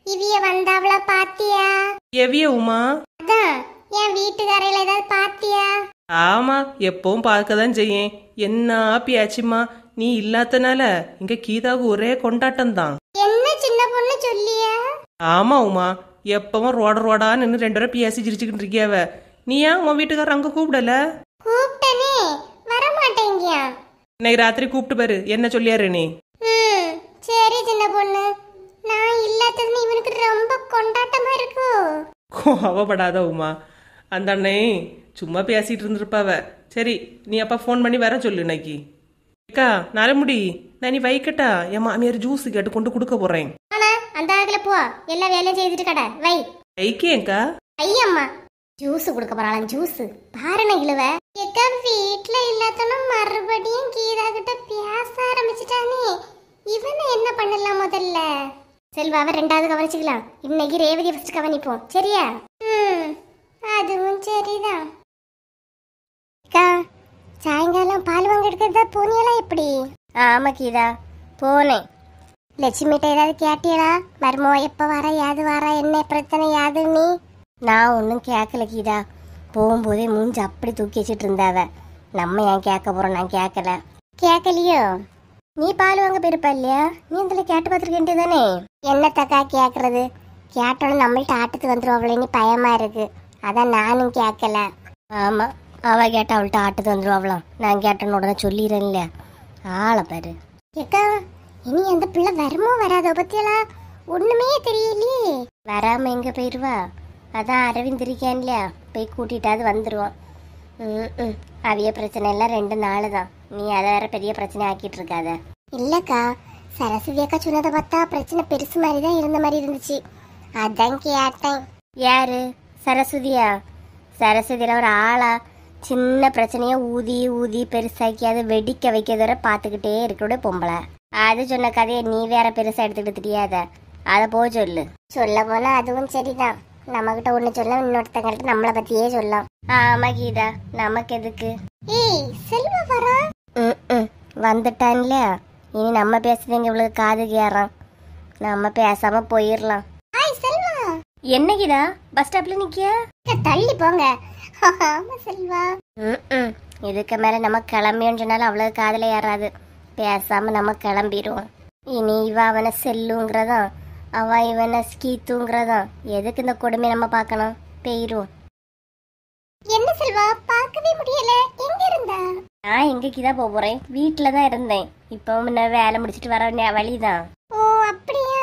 இவிய வந்தாவளா பாத்தியா? எவிய உமா? அதான் என் வீட்டுக்காரையில ஏதாவது பாத்தியா? ஆமா, எப்பவும் பார்க்க தான் செய்யேன். என்ன பேச்சுமா, நீ இல்லாதனால இங்க கீதாவுக்கு ஒரே கொண்டாட்டம் தான். என்ன சின்ன பொண்ணு சொல்லியா? ஆமா உமா, எப்பவும் ரோடா நின்று 2 பேரும் பேசி சிரிச்சுக்கிட்டு இருக்கியாவ. நீ ஏன் உன் வீட்டுக்காரர் அங்க கூப்பிடல? கூப்பிட்டனே வர மாட்டேங்கியா. இன்னைக்கு ராத்திரி கூப்பிட்டு பாரு, என்ன சொல்லியாரு நீ? சரி சின்ன பொண்ணு, நான் இல்லாதது இவனுக்கு ரொம்ப கொண்டாட்டமா இருக்கு. கோவப்படாத உமா, அந்த அண்ணே சும்மா பேசிட்டு இருந்திருப்பாவ. சரி, நீ அப்பா ஃபோன் பண்ணி வர சொல்லு இன்னைக்கு. அக்கா நலமுடி, நான் நீ வைக்கட்டா? என் மாமியார் ஜூஸ் கேட்டு கொண்டு கொடுக்க போறேன். ஆனா அந்த ஆகல போ, எல்லா வேலையும் செய்துட்டு கடை வை. வைக்கேக்கா. ஐயம்மா ஜூஸ் கொடுக்க போறாளாம். ஜூஸ் பாருன இழுவ. எக்கா வீட்டுல இல்லாதனும் மறுபடியும் கீதா கிட்ட பேச ஆரம்பிச்சுட்டானே. இவனை என்ன பண்ணலாம் முதல்ல? செல்வாவை 2வது கவனிச்சுக்கலாம். இன்னைக்கு ரேவதி ஃபர்ஸ்ட் கவனிப்போம், சரியா? அதுவும் சரிதான். அக்கா சாயங்காலம் பால் வாங்க எடுக்கிறதா போனியலா எப்படி? ஆமா கீதா போனேன். லட்சுமிகிட்ட ஏதாவது கேட்டியலா? மருமோ எப்ப வர, யாது வர, என்ன பிரச்சனை யாது? நீ நான் ஒன்றும் கேட்கல கீதா. போகும்போதே மூஞ்சி அப்படி தூக்கி வச்சுட்டு இருந்தாவ. நம்ம ஏன் கேட்க போறோம்? நான் கேட்கல. கேட்கலையோ? நீ பால் வாங்க போயிருப்பா இல்லையா? நீ இதுல கேட்டு பார்த்துருக்கேன்ட்டு தானே. என்னத்தக்கா கேட்கறது? கேட்டோன்னு நம்மள்ட்ட ஆட்டத்து வந்துடும் அவ்வளோன்னு பயமா இருக்கு. அதான் நானும் கேட்கல. ஆமா, அவ கேட்ட அவள்கிட்ட ஆட்டத்து வந்துடும் அவ்வளோ. நான் கேட்டோன்னு உடனே சொல்லிடுறேன் இல்லையா? ஆளை பாரு. ஏக்கா இனி அந்த பிள்ளை வருமோ வராதோ பத்தியலா? ஒண்ணுமே தெரியலையே. வராம எங்க போயிருவா? அதான் அரவிந்த் இருக்கேன் இல்லையா, போய் கூட்டிட்டாவது வந்துடுவோம். அவிய பிரச்சனை எல்லாம் 2 நாள் தான். நீ அதை வேற பெரிய பிரச்சனை ஆக்கிட்டு இருக்காத. இல்லக்கா, சரஸ்வதி அக்கா சொன்னதை பார்த்தா பிரச்சனை பெருசு மாதிரி தான் இருந்த மாதிரி இருந்துச்சு. அதான் கேட்டேன். யாரு சரஸ்வதியா? சரஸ்வதியில ஒரு ஆளா? சின்ன பிரச்சனைய ஊதி ஊதி பெருசாக்கி அதை வெடிக்க வைக்கிறத பார்த்துக்கிட்டே இருக்கிறோட பொம்பளை. அது சொன்ன கதையை நீ வேற பெருசா எடுத்துக்கிட்டு தெரியாத. அதை போய் சொல்லு. சொல்ல போனா அதுவும் சரிதான். நம்ம கிட்ட ஒண்ணு சொல்ல, இன்னொருத்தங்கிட்ட நம்மளை பத்தியே சொல்லலாம். ஆமா கீதா, நமக்கு எதுக்கு? ஏய் செல்வா வரா? வந்துட்டான் இல்லையா? இனி நம்ம பேசுறீங்க இவளுக்கு காது கேறான். நம்ம பேசாம போயிடலாம். ஹாய் செல்வா. என்ன கீதா பஸ் ஸ்டாப்ல நிக்கியா? தள்ளி போங்க. ஆமா செல்வா. இதுக்கு மேல நம்ம கிளம்பியோன்னு சொன்னாலும் அவ்வளவு காதுல ஏறாது. பேசாம நம்ம கிளம்பிடுவோம். இனி இவ அவனை செல்லுங்கிறதா, அவ இவனை ஸ்கீத்துங்கிறதா. எதுக்கு இந்த கொடுமை நம்ம பார்க்கணும்? போயிரும். என்ன செல்வா பார்க்கவே முடியல, எங்க இருந்தா? நான் எங்கக்கு தான் போறேன், வீட்டுல தான் இருந்தேன். இப்போ முன்ன வேலை முடிச்சிட்டு வர வழிதான். ஓ அப்படியா?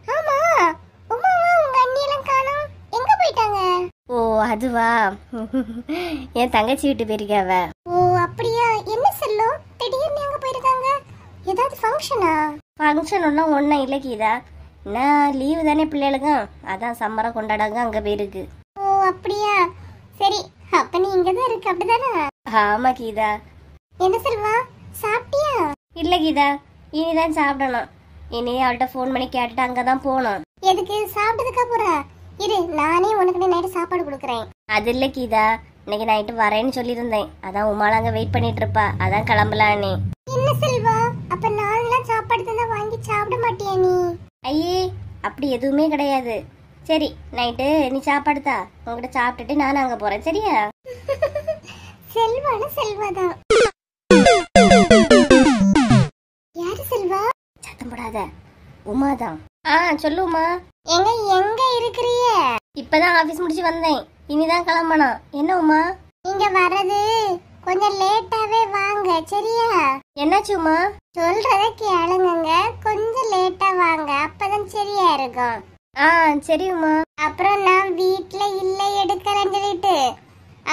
ஆமா, உமாவா உங்க அண்ணி எல்லாம் காணோம், எங்க போயிட்டாங்க? ஓ அதுவா, என் தங்கச்சி வீட்டு போயிருக்காவ. ஓ அப்படியா? என்ன செல்லும் திடீர்னு எங்க போயிருக்காங்க? ஏதாவது ஃபங்க்ஷனா? ஃபங்க்ஷன் ஒன்றும் இல்லை கீதா. நான் லீவு தானே பிள்ளைகளுக்கும், அதான் சம்மரம் கொண்டாடாங்க அங்க போயிருக்கு. ஓ அப்படியா? சரி, அப்ப நீ இங்கதான் இருக்கு அப்படிதானே? ஆமா கீதா. என்ன செல்வா சாப்பிட்டியா? இல்ல கீதா, இனிதான் சாப்பிடணும். இனி அவள்கிட்ட ஃபோன் பண்ணி கேட்டுட்டு அங்கதான் போகணும். எதுக்கு? சாப்பிட்டதுக்கா போற? இரு, நானே உனக்கு நைட்டு சாப்பாடு கொடுக்குறேன். அது இல்ல கீதா, இன்னைக்கு நைட்டு வரேன்னு சொல்லியிருந்தேன். அதான் உமால அங்க வெயிட் பண்ணிட்டு இருப்பா, அதான் கிளம்பலானே. என்ன செல்வா, அப்ப நான்லாம் சாப்பாடு தந்தா வாங்கி சாப்பிட மாட்டியா நீ? ஐயே அப்படி எதுவுமே கிடையாது. சரி நைட்டு நீ சாப்பாடு தா, உங்ககிட்ட சாப்பிட்டுட்டு நானும் அங்க போறேன், சரியா? செல்வான செல்வாதான். யாரு செல்வா? சத்தம் போடாத. உமாதான். சொல்லு உமா. எங்க எங்க இருக்கிறீங்க? இப்பதான் ஆபீஸ் முடிச்சு வந்தேன், இனிதான் கிளம்பணும். என்ன உமா? நீங்க வர்றது கொஞ்சம் லேட்டாவே வாங்க, சரியா? என்னாச்சு உமா? சொல்றத கேளுங்க, கொஞ்சம் லேட்டா வாங்க, அப்பதான் சரியா இருக்கும். சரி உமா. அப்புறம் நான் வீட்ல இல்ல எடுக்கலன்னு சொல்லிட்டு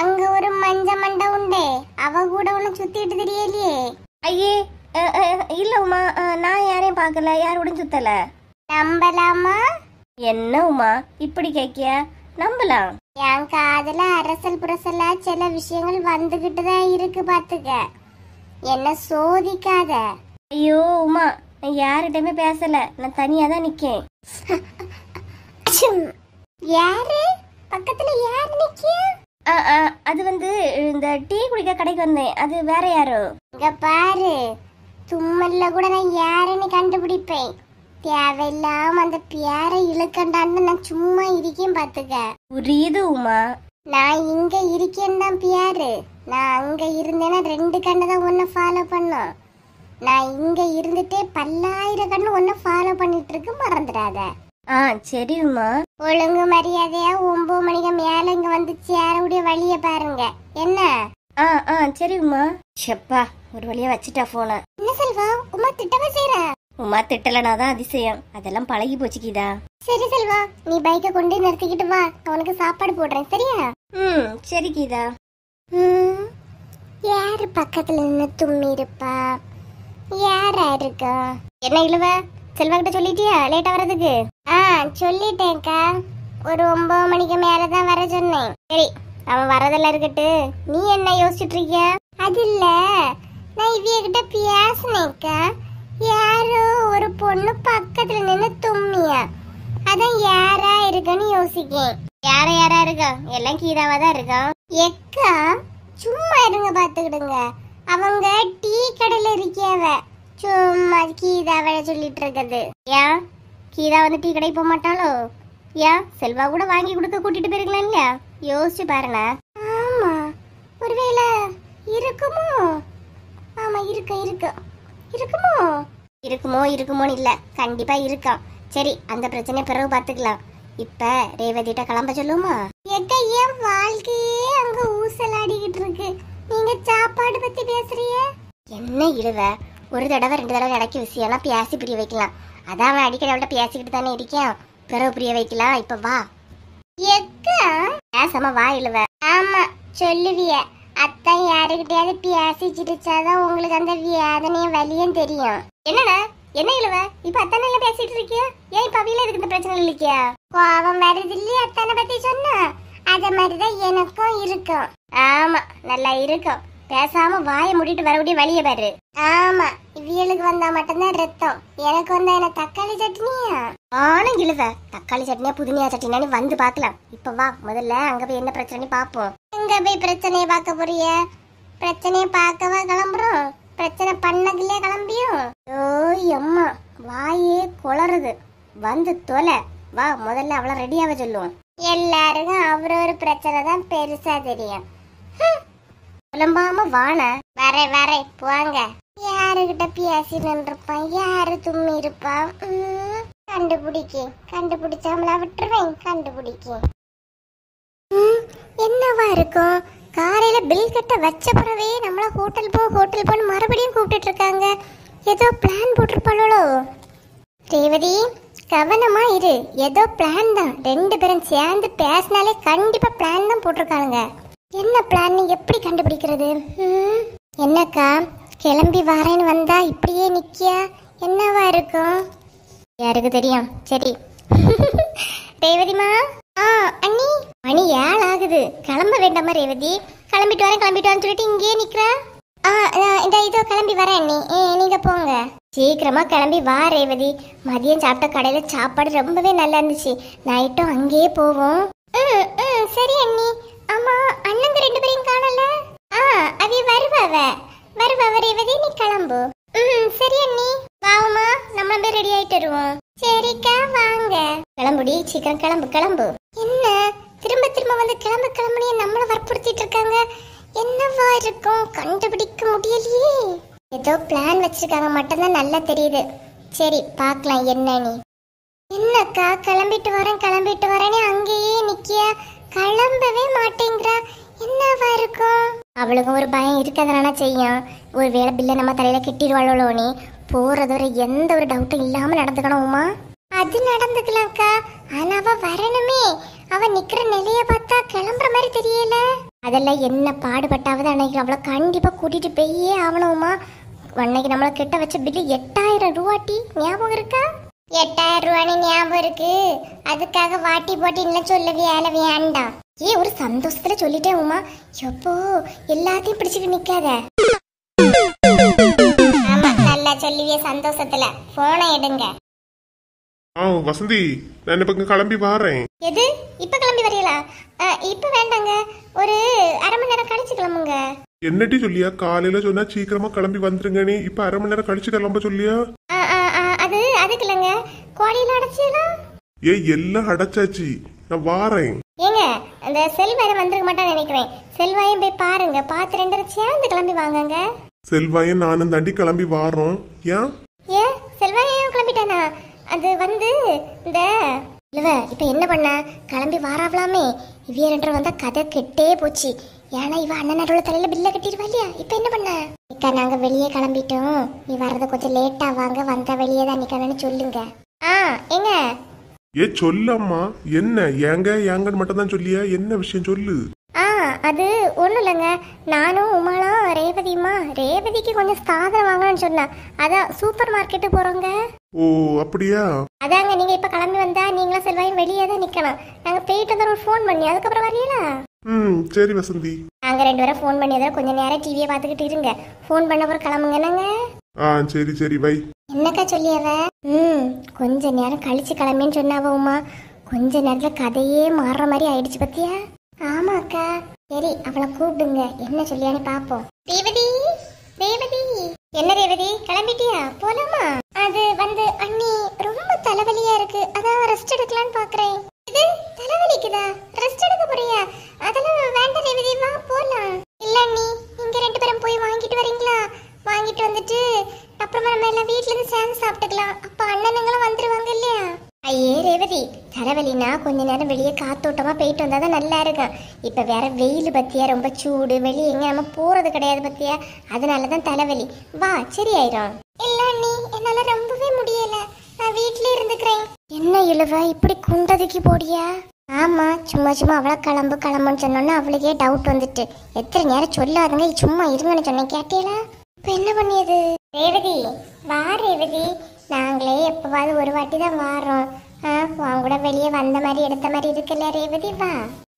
அங்க ஒரு மஞ்ச மண்டை உண்டே, அவ கூட ஒண்ணு சுத்திட்டு தெரியலையே. ஐயே இல்ல உமா, நான் யாரையும் பாக்கல, யாரு கூட சுத்தல. நம்பலாமா? என்ன உமா இப்படி கேக்கிய? நம்பலாம். என் காதுல அரசல் புரசலா சில விஷயங்கள் வந்துகிட்டு தான் இருக்கு, பாத்துக்க. என்ன சோதிக்காத. ஐயோ உமா, நான் யார்கிட்டயுமே பேசல, நான் தனியா தான் நிக்கேன். யாரு பக்கத்துல? யாரு நிக்கிய? அது வந்து இந்த டீ குடிக்க கடைக்கு வந்தேன், அது வேற யாரோ. இங்க பாரு, தும்மல்ல கூட நான் யாருன்னு கண்டுபிடிப்பேன். தேவையில்லாம அந்த பேரை இழுக்கண்டான்னு நான் சும்மா இருக்கேன், பாத்துக்க. புரியுது உமா, நான் இங்க இருக்கேன்னு தான் பியாரு. நான் அங்க இருந்தேன்னா 2 கண்ணு தான் உன்னை ஃபாலோ பண்ணும். நான் இங்க இருந்துட்டே பல்லாயிரம் கண்ணு உன்னை ஃபாலோ பண்ணிட்டு இருக்கு, மறந்துடாத. சரிம்மா. ஒழுங்கு மரியாதையா 9 மணிக்கு மேல இங்க வந்து சேரவுடைய வழிய பாருங்க என்ன? சரிம்மா. செப்பா ஒரு வழியா வச்சுட்டா போன. என்ன செல்வா, உமா திட்டமா செய்யற? உமா திட்டலனாதான் அதிசயம், அதெல்லாம் பழகி போச்சுக்கிதா. சரி செல்வா, நீ பைக்கை கொண்டு நிறுத்திக்கிட்டு வா, உனக்கு சாப்பாடு போடுறேன் சரியா? சரி கீதா. யாரு பக்கத்துல நின்று தும்மி இருப்பா? யாரா இருக்கா? என்ன இழுவ, செல்வா கிட்ட சொல்லிட்டியா லேட்டா வர்றதுக்கு? சொல்லிட்டேன்க்கா, ஒரு 9 மணிக்கு மேலதான் வர சொன்னேன். சரி, அவன் வரதெல்லாம் இருக்கட்டு, நீ என்ன யோசிச்சுட்டு இருக்கிய? அது இல்ல, நான் இவிய கிட்ட பேசினேன்க்கா. யாரோ ஒரு பொண்ணு பக்கத்துல நின்று தும்மியா, அதான் யாரா இருக்குன்னு யோசிக்கேன். யாரா இருக்கா? எல்லாம் கீதாவா தான் இருக்கா. எக்கா சும்மா இருங்க, பாத்துக்கிடுங்க. அவங்க டீ கடையில இருக்கியாவ, சும்மா கீதாவை சொல்லிட்டு இருக்குது. ஏன் கீதா வந்து டீ கடைக்கு போக மாட்டாளோ? ஏன் செல்வா கூட வாங்கி கொடுக்க கூட்டிட்டு போயிருக்கலாம் இல்லையா? யோசிச்சு பாருங்க. ஆமா, ஒருவேளை இருக்குமோ? ஆமா, இருக்குமோ? இருக்குமோன்னு இல்ல, கண்டிப்பா இருக்கான். சரி, அந்த பிரச்சனை பிறகு பாத்துக்கலாம். இப்ப ரேவதிட்ட கிளம்ப சொல்லுமா? எக்க என் வாழ்க்கையே அங்க ஊசலாடிக்கிட்டு இருக்கு, நீங்க சாப்பாடு பத்தி பேசுறிய? என்ன இழுவ, ஒரு தடவை 2 தடவை நடக்க விஷயம்னா பேசி புரிய வைக்கலாம். அதான் அவன் அடிக்கடி அவள்கிட்ட பேசிக்கிட்டு தானே இருக்கான், பிறகு புரிய வைக்கலாம். இப்ப வா எக்கா, பேசாம வா இழுவ. ஆமா சொல்லுவிய, அத்தான் யாருக்கிட்டையாவது பேசி சிரிச்சாதான் உங்களுக்கு அந்த வேதனையும் வலியும் தெரியும். என்னடா என்ன இழுவ, இப்ப அத்தான எல்லாம் பேசிட்டு இருக்கியா? ஏன் இப்ப அவையில இதுக்கு இந்த பிரச்சனை இல்லையா? கோபம் வருது இல்லையா அத்தானை பத்தி சொன்னா? அத மாதிரிதான் எனக்கும் இருக்கும். ஆமா, நல்லா இருக்கும். பேசாம வாயை மூடிட்டு வரக்கூடிய வழிய பாரு. ஆமா, இவியலுக்கு வந்தா மட்டும்தான் ரத்தம், எனக்கு வந்தா என்ன தக்காளி சட்னியா? ஆனா இழுவ, தக்காளி சட்னியா புதினியா சட்னியான்னு வந்து பாக்கலாம். இப்ப வா, முதல்ல அங்க போய் என்ன பிரச்சனை பாப்போம். எங்க போய் பிரச்சனைய பார்க்க போறிய? பிரச்சனைய பார்க்கவா கிளம்புறோம்? பிரச்சனை பண்ணதுலயே கிளம்பியும். ஓய் அம்மா, வாயே குளறுது, வந்து தொலை. வா, முதல்ல அவளை ரெடியாவ சொல்லுவோம். எல்லாருக்கும் அவரொரு பிரச்சனை தான் பெருசா தெரியும். புலம்பாம வான. வரை போங்க. யாருகிட்ட பேசி நின்றுப்பான், யாரு தும்மி இருப்பான்? கண்டுபிடிச்சாமலா விட்டுருவேன், கண்டுபிடிக்கேன். என்னவா இருக்கும்? காலையில பில் கட்ட வச்ச பிறவே நம்மள ஹோட்டல் போன்னு மறுபடியும் கூப்பிட்டு இருக்காங்க. ஏதோ பிளான் போட்டிருப்பாளோ? ரேவதி கவனமா இரு, ஏதோ பிளான் தான். 2 பேரும் சேர்ந்து பேசினாலே கண்டிப்பா பிளான் தான் போட்டிருக்காங்க. என்ன பிளான், எப்படி கண்டுபிடிக்கிறது? என்னக்கா கிளம்பி வரேன்னு வந்தா இப்படியே நிக்கியா? என்னவா இருக்கும்? யாருக்கு தெரியும். சரி ரேவதிமா. அண்ணி, மணி 7 ஆகுது, கிளம்ப வேண்டாமா ரேவதி? கிளம்பிட்டு வரேன்னு சொல்லிட்டு இங்கேயே நிக்கிற. இதோ கிளம்பி வரேன் அண்ணி, நீங்க போங்க. சீக்கிரமா கிளம்பி வா ரேவதி. மதியம் சாப்பிட்ட கடையில சாப்பாடு ரொம்பவே நல்லா இருந்துச்சு, நைட்டும் அங்கேயே போவோம். சரி அண்ணி. ஆமா, அண்ணங்க 2 பேரையும் காணல. அவி வருவாவ ரேவதி, நீ கிளம்பு. சரி அண்ணி. வாவுமா, நம்ம போய் ரெடி ஆயிட்டு வருவோம். சரிக்கா வாங்க. கிளம்புடி, சீக்கிரம் கிளம்பு. என்ன திரும்ப வந்து கிளம்புனே நம்மள வற்புறுத்திட்டு இருக்காங்க? என்னவா இருக்கும், கண்டுபிடிக்க முடியலையே. ஏதோ பிளான் வச்சிருக்காங்க மட்டும்தான் நல்லா தெரியுது. சரி பார்க்கலாம் என்னன்னு. என்னக்கா கிளம்பிட்டு வரேன்னு அங்கேயே நிக்கியா, கிளம்பவே மாட்டேங்கிறா? என்னவா இருக்கும்? அவளுக்கும் ஒரு பயம் இருக்கதானா செய்யும். ஒரு வேளை பில்ல நம்ம தலையில கெட்டிடுவாளோ? நீ போறது வரை எந்த ஒரு டவுட்டும் இல்லாம நடந்துக்கணுமா? அது நடந்துக்கலாம்க்கா, ஆனா அவ வரணுமே. அவ நிக்கிற நிலைய பார்த்தா கிளம்புற மாதிரி தெரியல. அதெல்லாம் என்ன பாடுபட்டாவது அன்னைக்கு அவளை கண்டிப்பா கூட்டிட்டு போயே ஆகணுமா? அன்னைக்கு நம்மள கிட்ட வச்ச பில்லு 8000 ரூபாட்டி, ஞாபகம் இருக்கா? 8000 ரூபான்னு ஞாபகம் இருக்கு. அதுக்காக வாட்டி போட்டின்னு சொல்ல வேண்டாம். ஒரு சந்தோஷத்துல சொல்லிட்டேன் உமா. எப்போ எல்லாத்தையும் பிடிச்சிட்டு நிக்காத. ஆமா, நல்லா சொல்லுவிய சந்தோஷத்துல. போனை எடுங்க. வசந்தி, நான் இப்ப கிளம்பி வாரேன். எது, இப்ப கிளம்பி வரீங்களா? இப்ப வேண்டாங்க, ஒரு அரை மணி நேரம் கழிச்சு கிளம்புங்க. என்னடி சொல்லியா? காலையில சொன்னா சீக்கிரமா கிளம்பி வந்துருங்க, நீ இப்ப அரை மணி நேரம் கழிச்சு கிளம்ப சொல்லியா? அதுக்கு இல்லைங்க, கோழியில அடைச்சிடலாம். எல்லாம் அடைச்சாச்சு, நான் வாரேன். ஏங்க அந்த செல்வாயை வந்திருக்க மாட்டான்னு நினைக்கிறேன். செல்வாயும் போய் பாருங்க, பார்த்து 2 பேரும் சேர்ந்து கிளம்பி வாங்கங்க. செல்வாயும் நானும் தாண்டி கிளம்பி வாரோம். ஏன் ஏன் செல்வாயும் கிளம்பிட்டானா? அது வந்து இந்த இல்லவ இப்ப என்ன பண்ண, கிளம்பி வாராவலாமே. இவிய 2 பேரும் வந்தா கதை கெட்டே போச்சு. ஏன்னா இவ அண்ணனோட தலையில பில்ல கட்டிடுவா இல்லையா? இப்ப என்ன பண்ண? இக்கா நாங்க வெளியே கிளம்பிட்டோம், நீ வர்றது கொஞ்சம் லேட்டா வாங்க, வந்தா வெளியே தான் நிக்கணும்னு சொல்லுங்க. எங்க சொல்லம்மா. என்ன ஏங்கன்னு மட்டும் தான் சொல்லியா? என்ன விஷயம் சொல்லு. அது ஒண்ணும் இல்லைங்க. நானும் உமாலாம் ரேவதிக்கு கொஞ்சம் சாதனம் வாங்கணும்னு சொன்னேன். அதான் சூப்பர் மார்க்கெட்டு போறோங்க. ஓ அப்படியா? அதாங்க நீங்க இப்ப கிளம்பி வந்தா நீங்களும் செல்வாயும் வெளியே தான் நிக்கணும். நாங்க போயிட்டு வந்து ஒரு ஃபோன் பண்ணி அதுக்கப்புறம் வரீங்களா? சரி வசந்தி. நாங்க 2 பேரும் ஃபோன் பண்ணி கொஞ்ச நேரம் டிவியை பார்த்துக்கிட்டு இருங்க. ஃபோன் பண்ண அப்புறம் கிளம்புங்க. என்னங்க சரி சரி வை. என்னக்கா சொல்லியவ? கொஞ்ச நேரம் கழிச்சு கிளம்பின்னு சொன்னாவ உமா. கொஞ்ச நேரத்துல கதையே மாறுற மாதிரி ஆயிடுச்சு பத்தியா? ஆமா அக்கா. சரி அவளை கூப்பிடுங்க, என்ன சொல்லியான்னு பாப்போம். ரேவதி என்ன ரேவதி கிளம்பிட்டியா? போலாமா? அது வந்து அண்ணி ரொம்ப தலைவலியா இருக்கு, அதான் ரெஸ்ட் எடுக்கலான்னு பாக்குறேன். இது தலைவலிக்குதா? ரெஸ்ட் எடுக்க போறியா? அதெல்லாம் வேண்டாம் ரேவதி, வா போலாம். இல்ல அண்ணி, இங்க 2 பேரும் போய் வாங்கிட்டு வரீங்களா? வாங்கிட்டு வந்துட்டு அப்புறமா நம்ம எல்லாம் வீட்ல இருந்து சேர்ந்து சாப்பிட்டுக்கலாம். அப்ப அண்ணனுங்களும் வந்துருவாங்க இல்லையா? ஐயே ரேவதி, தலைவலினா கொஞ்ச நேரம் வெளியே காத்தோட்டமா போயிட்டு வந்தாதான் நல்லா இருக்கும். இப்ப வேற வெயில் பத்தியா, ரொம்ப சூடு, வெளியே எங்க நம்ம போறது கிடையாது பத்தியா, அதனாலதான் தலைவலி. வா சரியாயிரும். இல்ல அண்ணி, என்னால ரொம்பவே முடியல, நான் வீட்ல இருந்துக்கிறேன். என்ன இழுவ இப்படி குண்டதுக்கு போடியா? ஆமா, சும்மா அவளை கிளம்புன்னு சொன்னோன்னா அவளுக்கே டவுட் வந்துட்டு, எத்தனை நேரம் சொல்லாதுங்க, சும்மா இருங்கன்னு சொன்னேன், கேட்டீங்களா? இப்ப என்ன பண்ணியது? ரேவதி வா ரேவதி, நாங்களே எப்பவாவது ஒரு வாட்டி தான் வாரோம். உன் கூட வெளியே வந்த மாதிரி எடுத்த மாதிரி இருக்குல்ல ரேவதி, வா.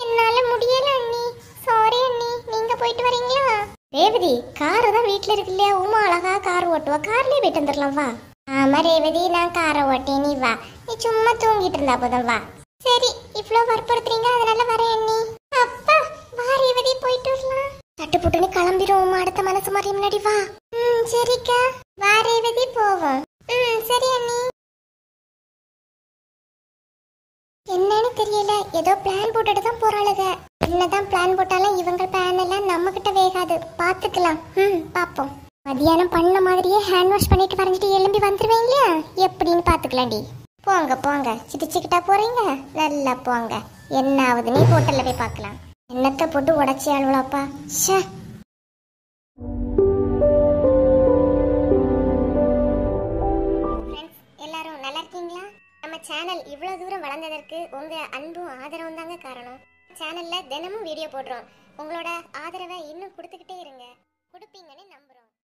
என்னால முடியல அண்ணி, சாரி அண்ணி, நீங்க போயிட்டு வரீங்களா? ரேவதி கார் தான் வீட்டுல இருக்கு இல்லையா? உமா அழகா கார் ஓட்டுவா, கார்லயே போயிட்டு வந்துடலாம் வா. ஆமா ரேவதி, நான் காரை ஓட்டேன், நீ வா. நீ சும்மா தூங்கிட்டு இருந்தா போதும், வா. சரி இவ்வளவு வற்புறுத்துறீங்க, அதனால வரேன் அண்ணி. அப்பா வா ரேவதி, போயிட்டு வரலாம். தட்டு புட்டுன்னு கிளம்பிடுவோம், அடுத்த மனசு மாதிரி முன்னாடி வா. சரிக்கா, வா ரேவதி போவோம். சரி அண்ணி. என்னன்னு தெரியல, ஏதோ பிளான் போட்டுட்டு தான் போறாளுங்க. என்னதான் பிளான் போட்டாலும் இவங்க பிளான் எல்லாம் நம்ம கிட்ட வேகாது, பாத்துக்கலாம். பாப்போம். மதியானம் பண்ண மாதிரியே ஹேண்ட் வாஷ் பண்ணிட்டு வரைஞ்சிட்டு எழும்பி வந்துருவேன் இல்லையா? எப்படின்னு பாத்துக்கலாம்டி. போங்க சிரிச்சுக்கிட்டா போறீங்க, நல்லா போங்க. என்ன ஆகுதுன்னு ஹோட்டல்ல போய் பார்க்கலாம். என்னத்தை போட்டு உடச்சி ஆளுவலாப்பா. எல்லாரும் நல்லா இருக்கீங்களா? நம்ம சேனல் இவ்வளவு தூரம் வளர்ந்ததற்கு உங்க அன்பும் ஆதரவும் தாங்க காரணம். சேனல்ல தினமும் வீடியோ போடுறோம். உங்களோட ஆதரவை இன்னும் கொடுத்துக்கிட்டே இருங்க, கொடுப்பீங்கன்னு